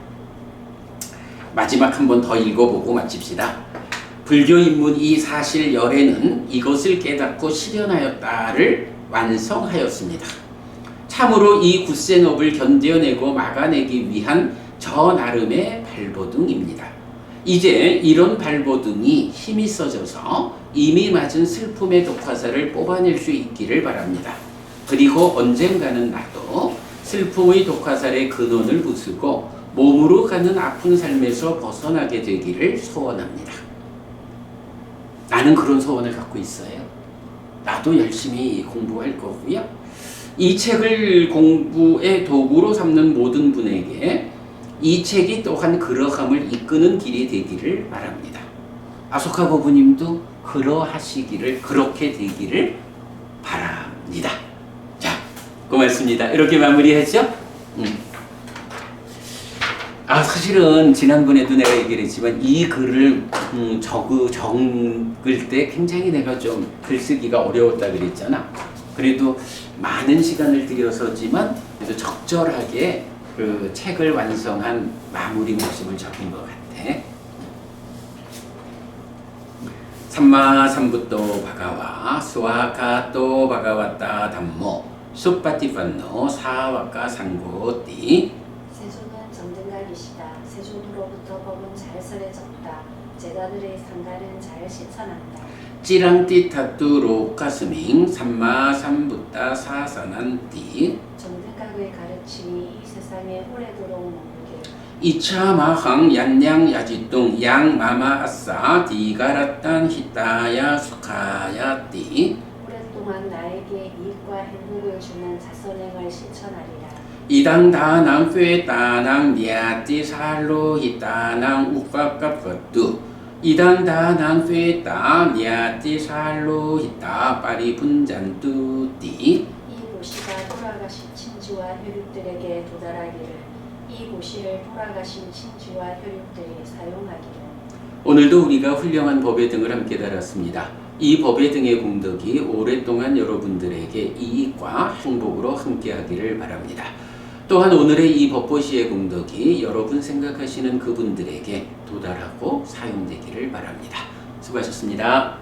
마지막 한 번 더 읽어보고 마칩시다. 불교 인문 이 사실 열애는 이것을 깨닫고 실현하였다를 완성하였습니다. 참으로 이 굳센업을 견뎌내고 막아내기 위한 저 나름의 발버둥입니다. 이제 이런 발버둥이 힘이 써져서 이미 맞은 슬픔의 독화살을 뽑아낼 수 있기를 바랍니다. 그리고 언젠가는 나도 슬픔의 독화살의 근원을 부수고 몸으로 가는 아픈 삶에서 벗어나게 되기를 소원합니다. 나는 그런 소원을 갖고 있어요. 나도 열심히 공부할 거고요. 이 책을 공부의 도구로 삼는 모든 분에게 이 책이 또한 그러함을 이끄는 길이 되기를 바랍니다. 아소카 고부님도 그러하시기를, 그렇게 되기를 바랍니다. 자, 고맙습니다. 이렇게 마무리하죠? 사실은 지난번에도 내가 얘기를 했지만 이 글을 적을 때 굉장히 내가 좀 글쓰기가 어려웠다 그랬잖아. 그래도 많은 시간을 들여서지만 그래도 적절하게 그 책을 완성한 마무리 모습을 적은 것 같아. 삼마삼부토 바가와 스와카토 바가와타 담모 수파티판노 사와카 상고띠. 세조는 정등각이시다. 세조로부터 법은 잘 설해졌다. 제자들의 상가는 잘 실천한다. 찌랑띠 타뚜로 가스밍 삼마삼부타 사산한띠. 정등각의 가르침이 이 세상에 오래도록 머물게. 이차마항 얀양 야지뚱 양마마 아싸 디가라탄 히타야 수카야띠. 오랫동안 나에게 이익과 행복을 주는 자선행을 실천하리라. 이당다낭 쇠다낭 니아띠 살로 히타낭 우파카퍼뚜. 이당다낭 쇠다 니아띠 살로 히타 파리 분잔뚜띠. 이 보시가 돌아가신 친지와 혈육들에게 도달하기를. 이 보시를 돌아가신 친지와 혈육들이 사용하기를. 오늘도 우리가 훌륭한 법의 등을 함께 달았습니다. 이 법의 등의 공덕이 오랫동안 여러분들에게 이익과 행복으로 함께하기를 바랍니다. 또한 오늘의 이 법보시의 공덕이 여러분 생각하시는 그분들에게 도달하고 사용되기를 바랍니다. 수고하셨습니다.